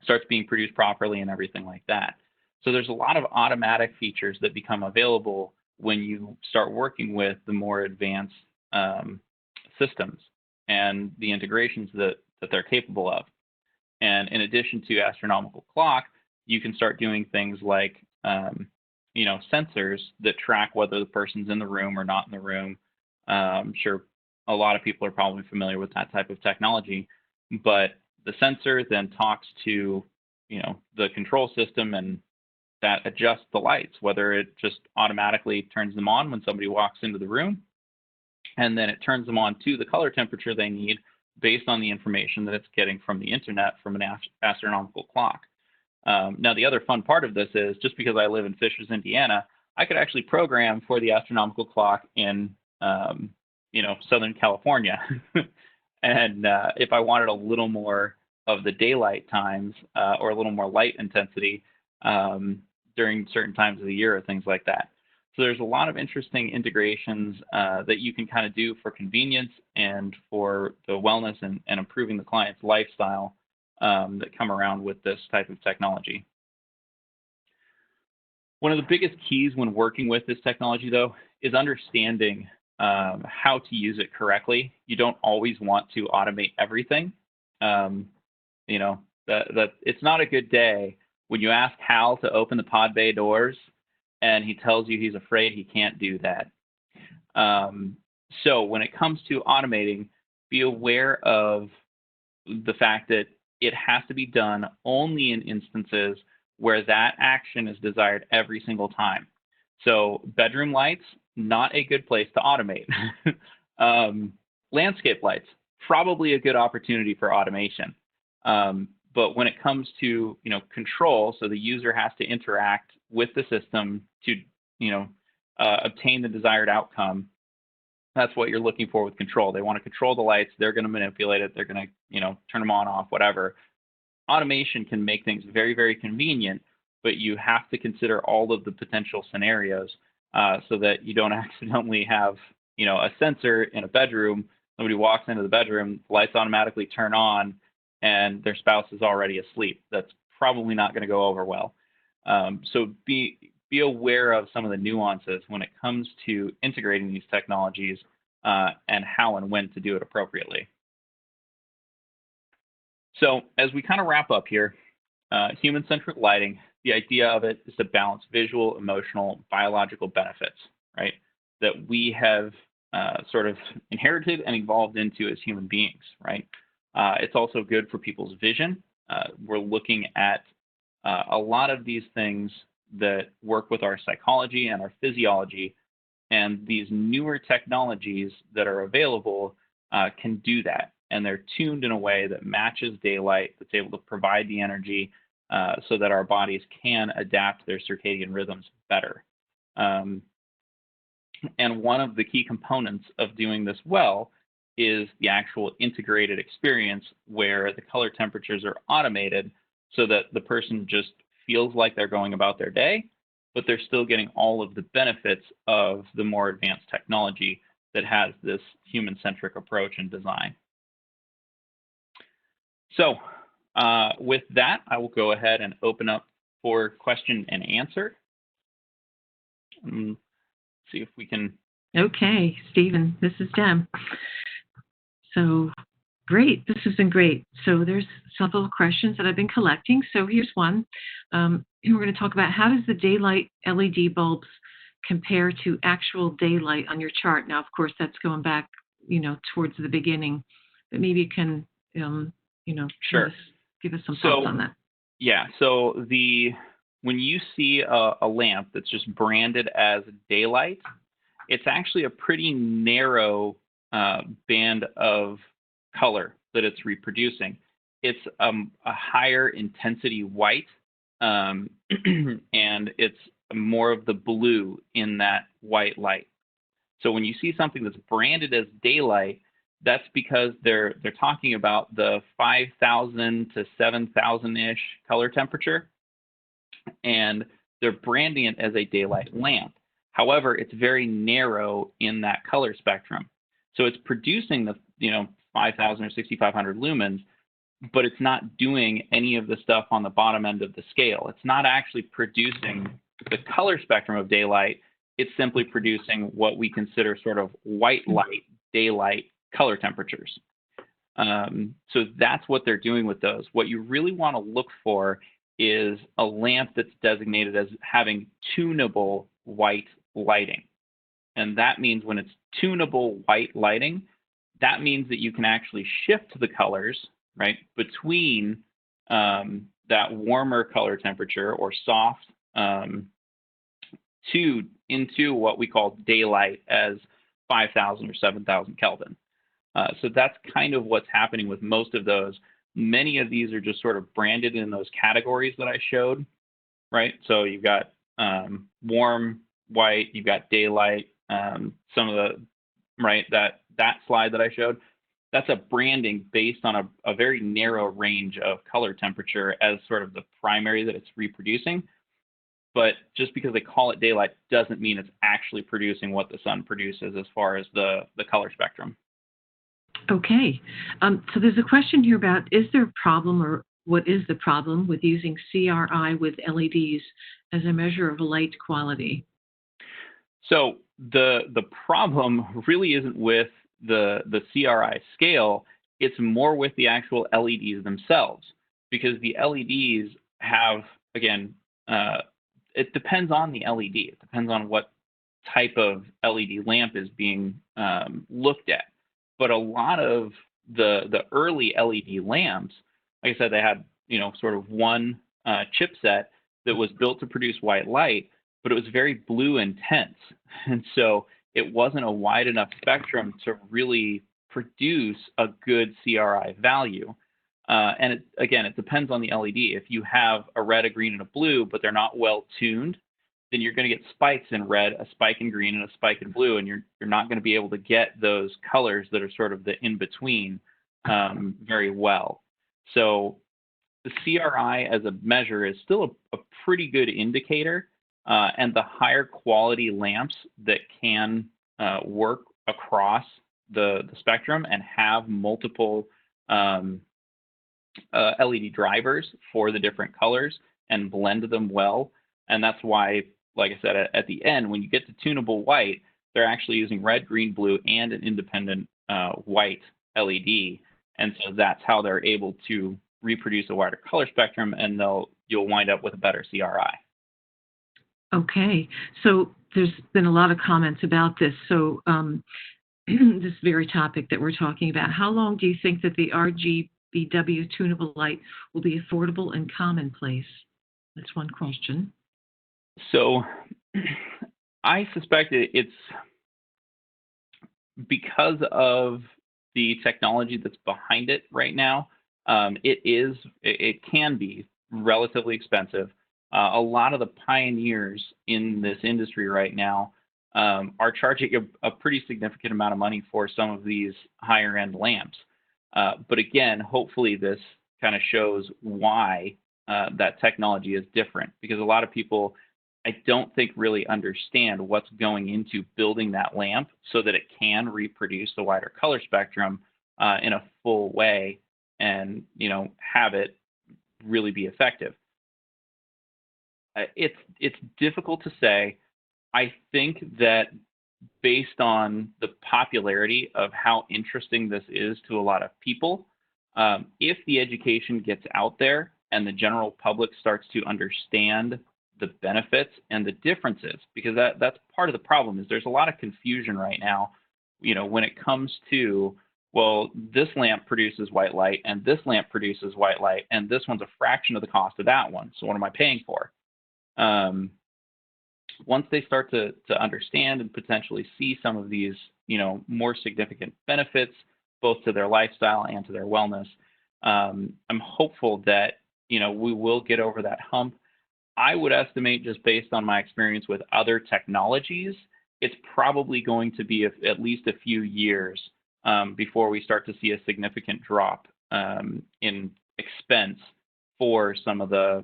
starts being produced properly and everything like that. So there's a lot of automatic features that become available when you start working with the more advanced systems and the integrations that they're capable of. And in addition to astronomical clock, you can start doing things like, sensors that track whether the person's in the room or not in the room. I'm sure a lot of people are probably familiar with that type of technology, but the sensor then talks to, the control system, and that adjusts the lights, whether it just automatically turns them on when somebody walks into the room, and then it turns them on to the color temperature they need based on the information that it's getting from the internet from an astronomical clock. Now, the other fun part of this is just because I live in Fishers, Indiana, I could actually program for the astronomical clock in, Southern California. And if I wanted a little more of the daylight times or a little more light intensity during certain times of the year or things like that. So there's a lot of interesting integrations that you can kind of do for convenience and for the wellness and improving the client's lifestyle that come around with this type of technology. One of the biggest keys when working with this technology, though, is understanding how to use it correctly. You don't always want to automate everything. That it's not a good day when you ask Hal to open the pod bay doors and he tells you he's afraid he can't do that. So when it comes to automating, be aware of the fact that it has to be done only in instances where that action is desired every single time. So bedroom lights, not a good place to automate. Landscape lights, probably a good opportunity for automation. But when it comes to control, so the user has to interact with the system to obtain the desired outcome. That's what you're looking for with control. They want to control the lights. They're going to manipulate it. They're going to turn them on, off, whatever. Automation can make things very, very convenient, but you have to consider all of the potential scenarios so that you don't accidentally have a sensor in a bedroom. Somebody walks into the bedroom, lights automatically turn on, and their spouse is already asleep. That's probably not going to go over well. So be aware of some of the nuances when it comes to integrating these technologies and how and when to do it appropriately. So as we kind of wrap up here, human-centric lighting, the idea of it is to balance visual, emotional, biological benefits, right, that we have sort of inherited and evolved into as human beings, right? It's also good for people's vision. We're looking at a lot of these things that work with our psychology and our physiology, and these newer technologies that are available can do that. And they're tuned in a way that matches daylight, that's able to provide the energy so that our bodies can adapt their circadian rhythms better. And one of the key components of doing this well is the actual integrated experience where the color temperatures are automated so that the person just feels like they're going about their day, but they're still getting all of the benefits of the more advanced technology that has this human-centric approach and design. So with that, I will go ahead and open up for question and answer. See if we can. Okay, Stephen, this is Deb. So great, this has been great. So there's several questions that I've been collecting. So here's one. And we're going to talk about how does the daylight LED bulbs compare to actual daylight on your chart? Now, of course, that's going back, towards the beginning, but maybe you can, sure, give us some thoughts on that. Yeah. So when you see a lamp that's just branded as daylight, it's actually a pretty narrow band of color that it's reproducing. It's a higher intensity white, and it's more of the blue in that white light. So when you see something that's branded as daylight, that's because they're talking about the 5,000 to 7,000-ish color temperature, and they're branding it as a daylight lamp. However, it's very narrow in that color spectrum. So it's producing the 5,000 or 6,500 lumens, but it's not doing any of the stuff on the bottom end of the scale. It's not actually producing the color spectrum of daylight. It's simply producing what we consider sort of white light, daylight color temperatures. So that's what they're doing with those. What you really want to look for is a lamp that's designated as having tunable white lighting. And that means when it's tunable white lighting, that means that you can actually shift the colors, right, between that warmer color temperature or soft into what we call daylight as 5,000 or 7,000 Kelvin. So that's kind of what's happening with most of those. Many of these are just sort of branded in those categories that I showed, right? So you've got warm white, you've got daylight, some of the, right, that slide that I showed, that's a branding based on a very narrow range of color temperature as sort of the primary that it's reproducing. But just because they call it daylight doesn't mean it's actually producing what the sun produces as far as the color spectrum. Okay. So there's a question here about, is there a problem or what is the problem with using CRI with LEDs as a measure of light quality? So the problem really isn't with the CRI scale. It's more with the actual LEDs themselves, because the LEDs have, again, it depends on the LED. It depends on what type of LED lamp is being looked at. But a lot of the early LED lamps, like I said, they had sort of one chipset that was built to produce white light, but it was very blue intense. And so it wasn't a wide enough spectrum to really produce a good CRI value. And again, it depends on the LED. If you have a red, a green, and a blue, but they're not well tuned, then you're going to get spikes in red, a spike in green, and a spike in blue, and you're not going to be able to get those colors that are sort of the in-between very well. So the CRI as a measure is still a pretty good indicator, and the higher quality lamps that can work across the spectrum and have multiple LED drivers for the different colors and blend them well. And that's why, like I said, at the end, when you get to tunable white, they're actually using red, green, blue, and an independent white LED. And so that's how they're able to reproduce a wider color spectrum, and you'll wind up with a better CRI. Okay, so there's been a lot of comments about this. So this very topic that we're talking about, how long do you think that the RGBW tunable light will be affordable and commonplace? That's one question. So I suspect it's because of the technology that's behind it right now. It can be relatively expensive. A lot of the pioneers in this industry right now are charging a pretty significant amount of money for some of these higher end lamps. But again, hopefully this kind of shows why that technology is different, because a lot of people, I don't think, really understand what's going into building that lamp so that it can reproduce the wider color spectrum in a full way and, have it really be effective. It's difficult to say. I think that based on the popularity of how interesting this is to a lot of people, if the education gets out there and the general public starts to understand the benefits and the differences, because that's part of the problem, is there's a lot of confusion right now, when it comes to, well, this lamp produces white light and this lamp produces white light and this one's a fraction of the cost of that one. So what am I paying for? Once they start to understand and potentially see some of these, more significant benefits, both to their lifestyle and to their wellness, I'm hopeful that, we will get over that hump. I would estimate, just based on my experience with other technologies, it's probably going to be at least a few years before we start to see a significant drop in expense for some of the,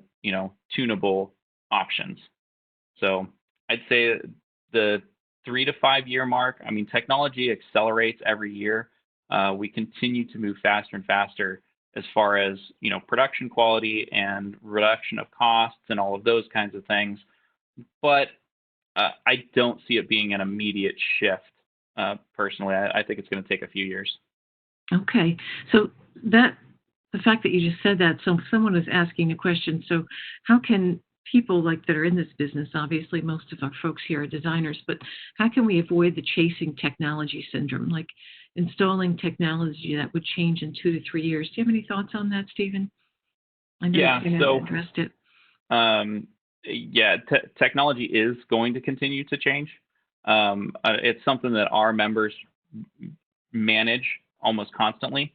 tunable options. So I'd say the 3 to 5 year mark. I mean, technology accelerates every year. We continue to move faster and faster as far as, production quality and reduction of costs and all of those kinds of things. But I don't see it being an immediate shift. Personally, I think it's going to take a few years. Okay. So the fact that you just said that, so someone is asking a question. So how can people that are in this business, obviously most of our folks here are designers, but how can we avoid the chasing technology syndrome, like installing technology that would change in 2 to 3 years? Do you have any thoughts on that, Stephen? I know you addressed it. Technology is going to continue to change. It's something that our members manage almost constantly.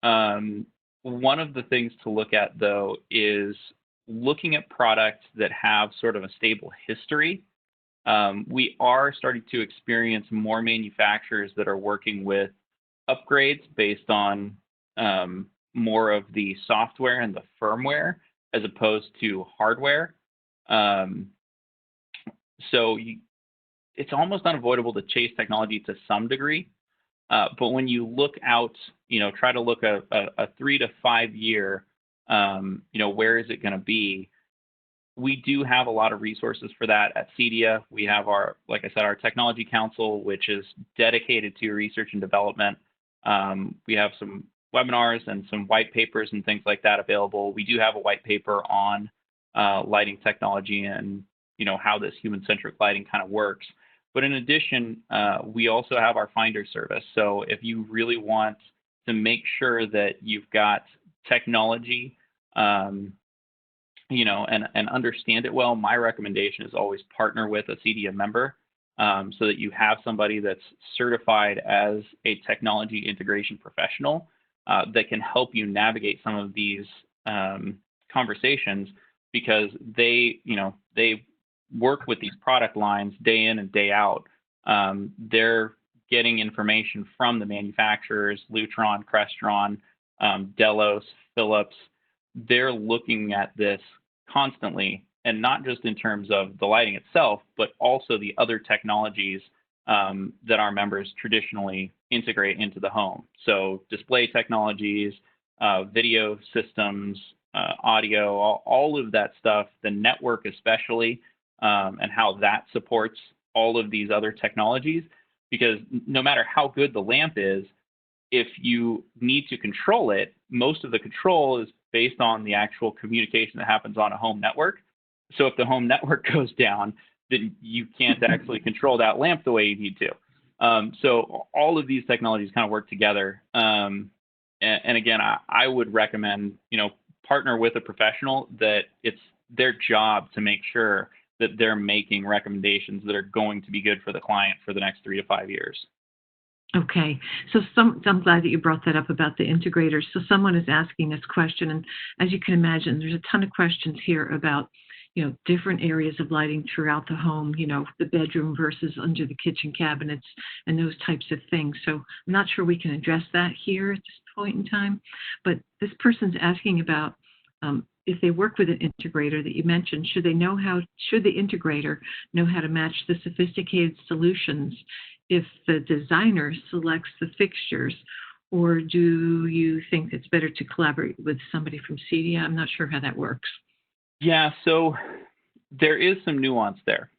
One of the things to look at, though, is looking at products that have sort of a stable history. We are starting to experience more manufacturers that are working with upgrades based on more of the software and the firmware as opposed to hardware. So it's almost unavoidable to chase technology to some degree. But when you look out, try to look at a 3 to 5 year, where is it going to be? We do have a lot of resources for that at CEDIA. We have our technology council, which is dedicated to research and development. We have some webinars and some white papers and things like that available. We do have a white paper on lighting technology and, how this human-centric lighting kind of works. But in addition, we also have our Finder service. So if you really want to make sure that you've got technology, and understand it well, my recommendation is always partner with a CEDIA member so that you have somebody that's certified as a technology integration professional that can help you navigate some of these conversations because they work with these product lines day in and day out. They're getting information from the manufacturers, Lutron, Crestron, Delos, Philips. They're looking at this constantly, and not just in terms of the lighting itself, but also the other technologies that our members traditionally integrate into the home. So display technologies, video systems, audio, all of that stuff, the network especially, and how that supports all of these other technologies. Because no matter how good the lamp is, if you need to control it, most of the control is based on the actual communication that happens on a home network. So if the home network goes down, then you can't actually control that lamp the way you need to. So all of these technologies kind of work together. And again, I would recommend, partner with a professional that it's their job to make sure that they're making recommendations that are going to be good for the client for the next 3 to 5 years. Okay, so I'm glad that you brought that up about the integrators. So someone is asking this question, and as you can imagine, there's a ton of questions here about, different areas of lighting throughout the home, the bedroom versus under the kitchen cabinets and those types of things. So I'm not sure we can address that here at this point in time, but this person's asking about if they work with an integrator that you mentioned, should the integrator know how to match the sophisticated solutions if the designer selects the fixtures, or do you think it's better to collaborate with somebody from CEDIA? I'm not sure how that works. Yeah, so there is some nuance there.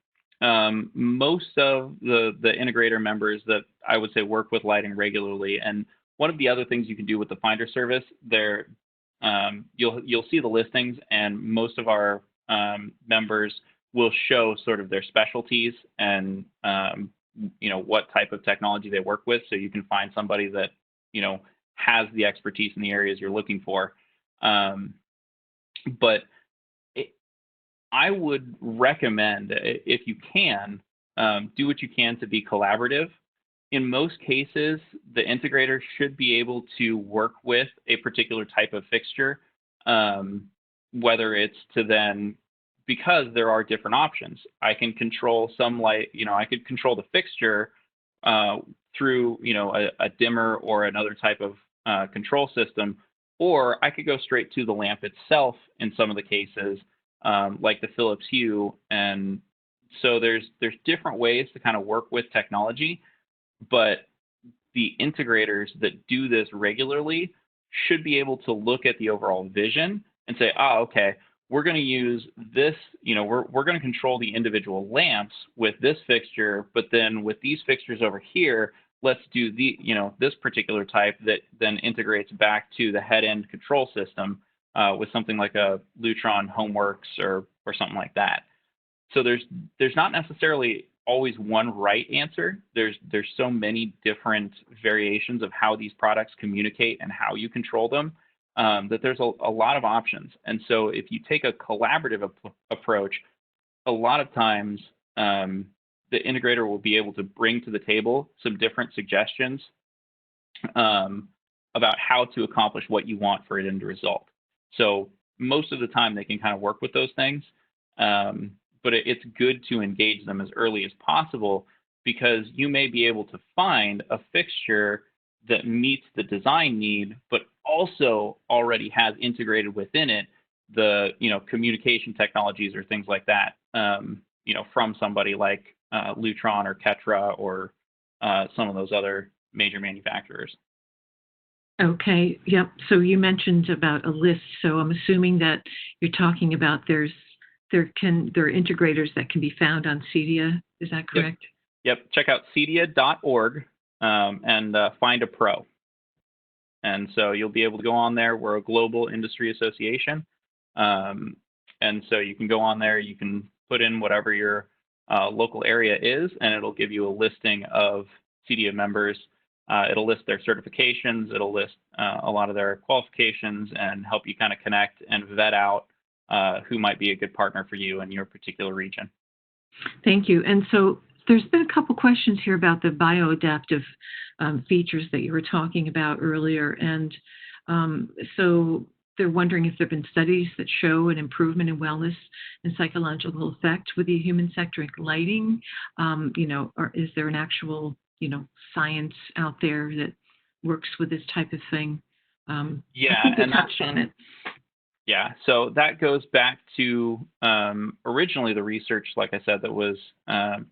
Most of the integrator members that I would say work with lighting regularly, and one of the other things you can do with the Finder service, you'll see the listings, and most of our members will show sort of their specialties and what type of technology they work with, so you can find somebody that has the expertise in the areas you're looking for. But I would recommend, if you can, do what you can to be collaborative. In most cases, the integrator should be able to work with a particular type of fixture, whether it's to then, because there are different options. I can control some light, I could control the fixture through, a dimmer or another type of control system, or I could go straight to the lamp itself in some of the cases, like the Philips Hue. And so there's different ways to kind of work with technology, but the integrators that do this regularly should be able to look at the overall vision and say, okay, we're going to use this, we're going to control the individual lamps with this fixture, but then with these fixtures over here, let's do this particular type that then integrates back to the head-end control system with something like a Lutron HomeWorks or something like that. So there's not necessarily always one right answer. There's so many different variations of how these products communicate and how you control them, that there's a lot of options. And so if you take a collaborative approach, a lot of times the integrator will be able to bring to the table some different suggestions about how to accomplish what you want for an end result. So most of the time they can kind of work with those things, but it's good to engage them as early as possible, because you may be able to find a fixture that meets the design need, but also already has integrated within it the communication technologies or things like that, from somebody like Lutron or Ketra or some of those other major manufacturers. Okay. Yep. So you mentioned about a list. So I'm assuming that you're talking about there are integrators that can be found on CEDIA. Is that correct? Yep. Check out cedia.org and find a pro. And so you'll be able to go on there. We're a global industry association. And so you can go on there, you can put in whatever your local area is, and it'll give you a listing of CEDIA members. It'll list their certifications, it'll list a lot of their qualifications and help you kind of connect and vet out who might be a good partner for you in your particular region. Thank you. And so there's been a couple questions here about the bioadaptive features that you were talking about earlier. And so they're wondering if there have been studies that show an improvement in wellness and psychological effect with the human-centric lighting. Or is there an actual, science out there that works with this type of thing? Yeah, I think we touched on it. Yeah, so that goes back to originally the research, like I said, that was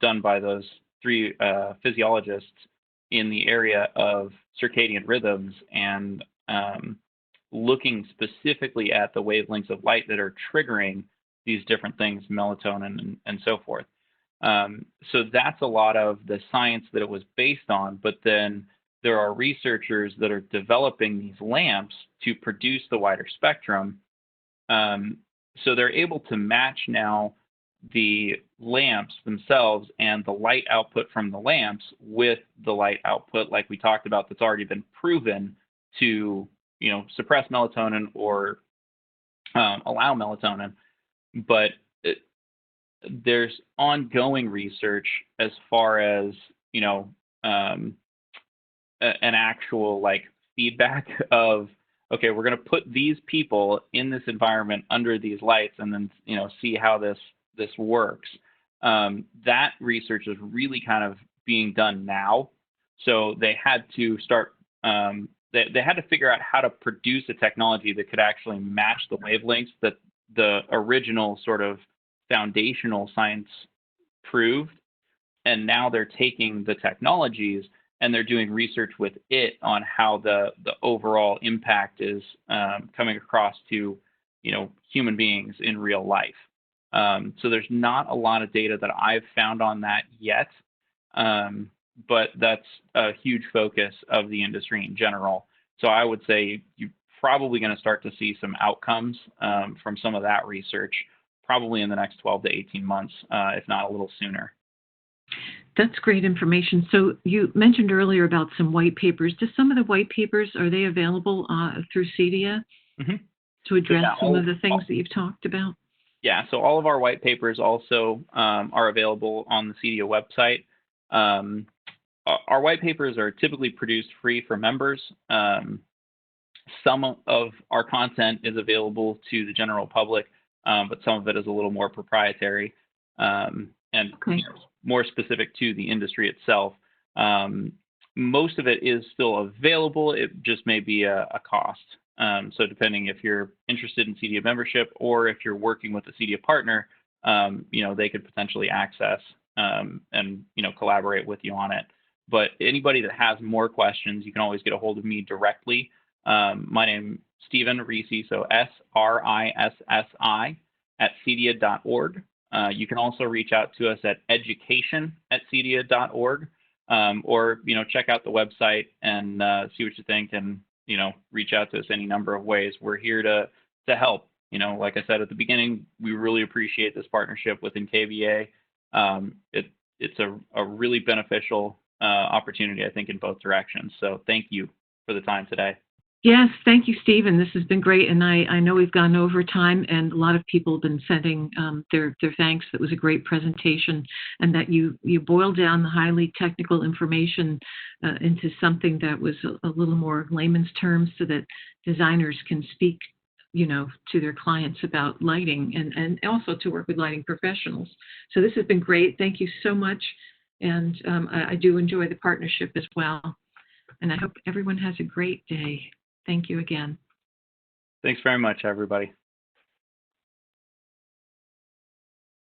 done by those three physiologists in the area of circadian rhythms and looking specifically at the wavelengths of light that are triggering these different things, melatonin and so forth. So that's a lot of the science that it was based on, but then there are researchers that are developing these lamps to produce the wider spectrum. So they're able to match now the lamps themselves and the light output from the lamps with the light output, like we talked about, that's already been proven to, suppress melatonin or allow melatonin. But there's ongoing research as far as, an actual feedback of, okay, we're going to put these people in this environment under these lights and then, see how this works. That research is really kind of being done now. So they had to start, they had to figure out how to produce a technology that could actually match the wavelengths that the original sort of foundational science proved. And now they're taking the technologies and they're doing research with it on how the overall impact is coming across to, human beings in real life. So there's not a lot of data that I've found on that yet, but that's a huge focus of the industry in general. So I would say you're probably going to start to see some outcomes from some of that research probably in the next 12 to 18 months, if not a little sooner. That's great information. So you mentioned earlier about some white papers. Do some of the white papers, are they available through CEDIA to address some of the things that you've talked about? Yeah, so all of our white papers also are available on the CEDIA website. Our white papers are typically produced free for members. Some of our content is available to the general public, but some of it is a little more proprietary and more specific to the industry itself. Most of it is still available. It just may be a cost. So depending if you're interested in CEDIA membership or if you're working with a CEDIA partner, they could potentially access and collaborate with you on it. But anybody that has more questions, you can always get a hold of me directly. My name is Stephen Rissi, so SRISSI @cedia.org. You can also reach out to us at education@cedia.org, or check out the website and see what you think, and reach out to us any number of ways. We're here to help. Like I said at the beginning, we really appreciate this partnership with NKBA. It's a really beneficial opportunity, I think, in both directions. So thank you for the time today. Yes, thank you, Stephen. This has been great, and I know we've gone over time, and a lot of people have been sending their thanks. That was a great presentation, and that you boiled down the highly technical information into something that was a little more layman's terms, so that designers can speak, to their clients about lighting, and also to work with lighting professionals. So this has been great. Thank you so much, and I do enjoy the partnership as well. And I hope everyone has a great day. Thank you again. Thanks very much, everybody.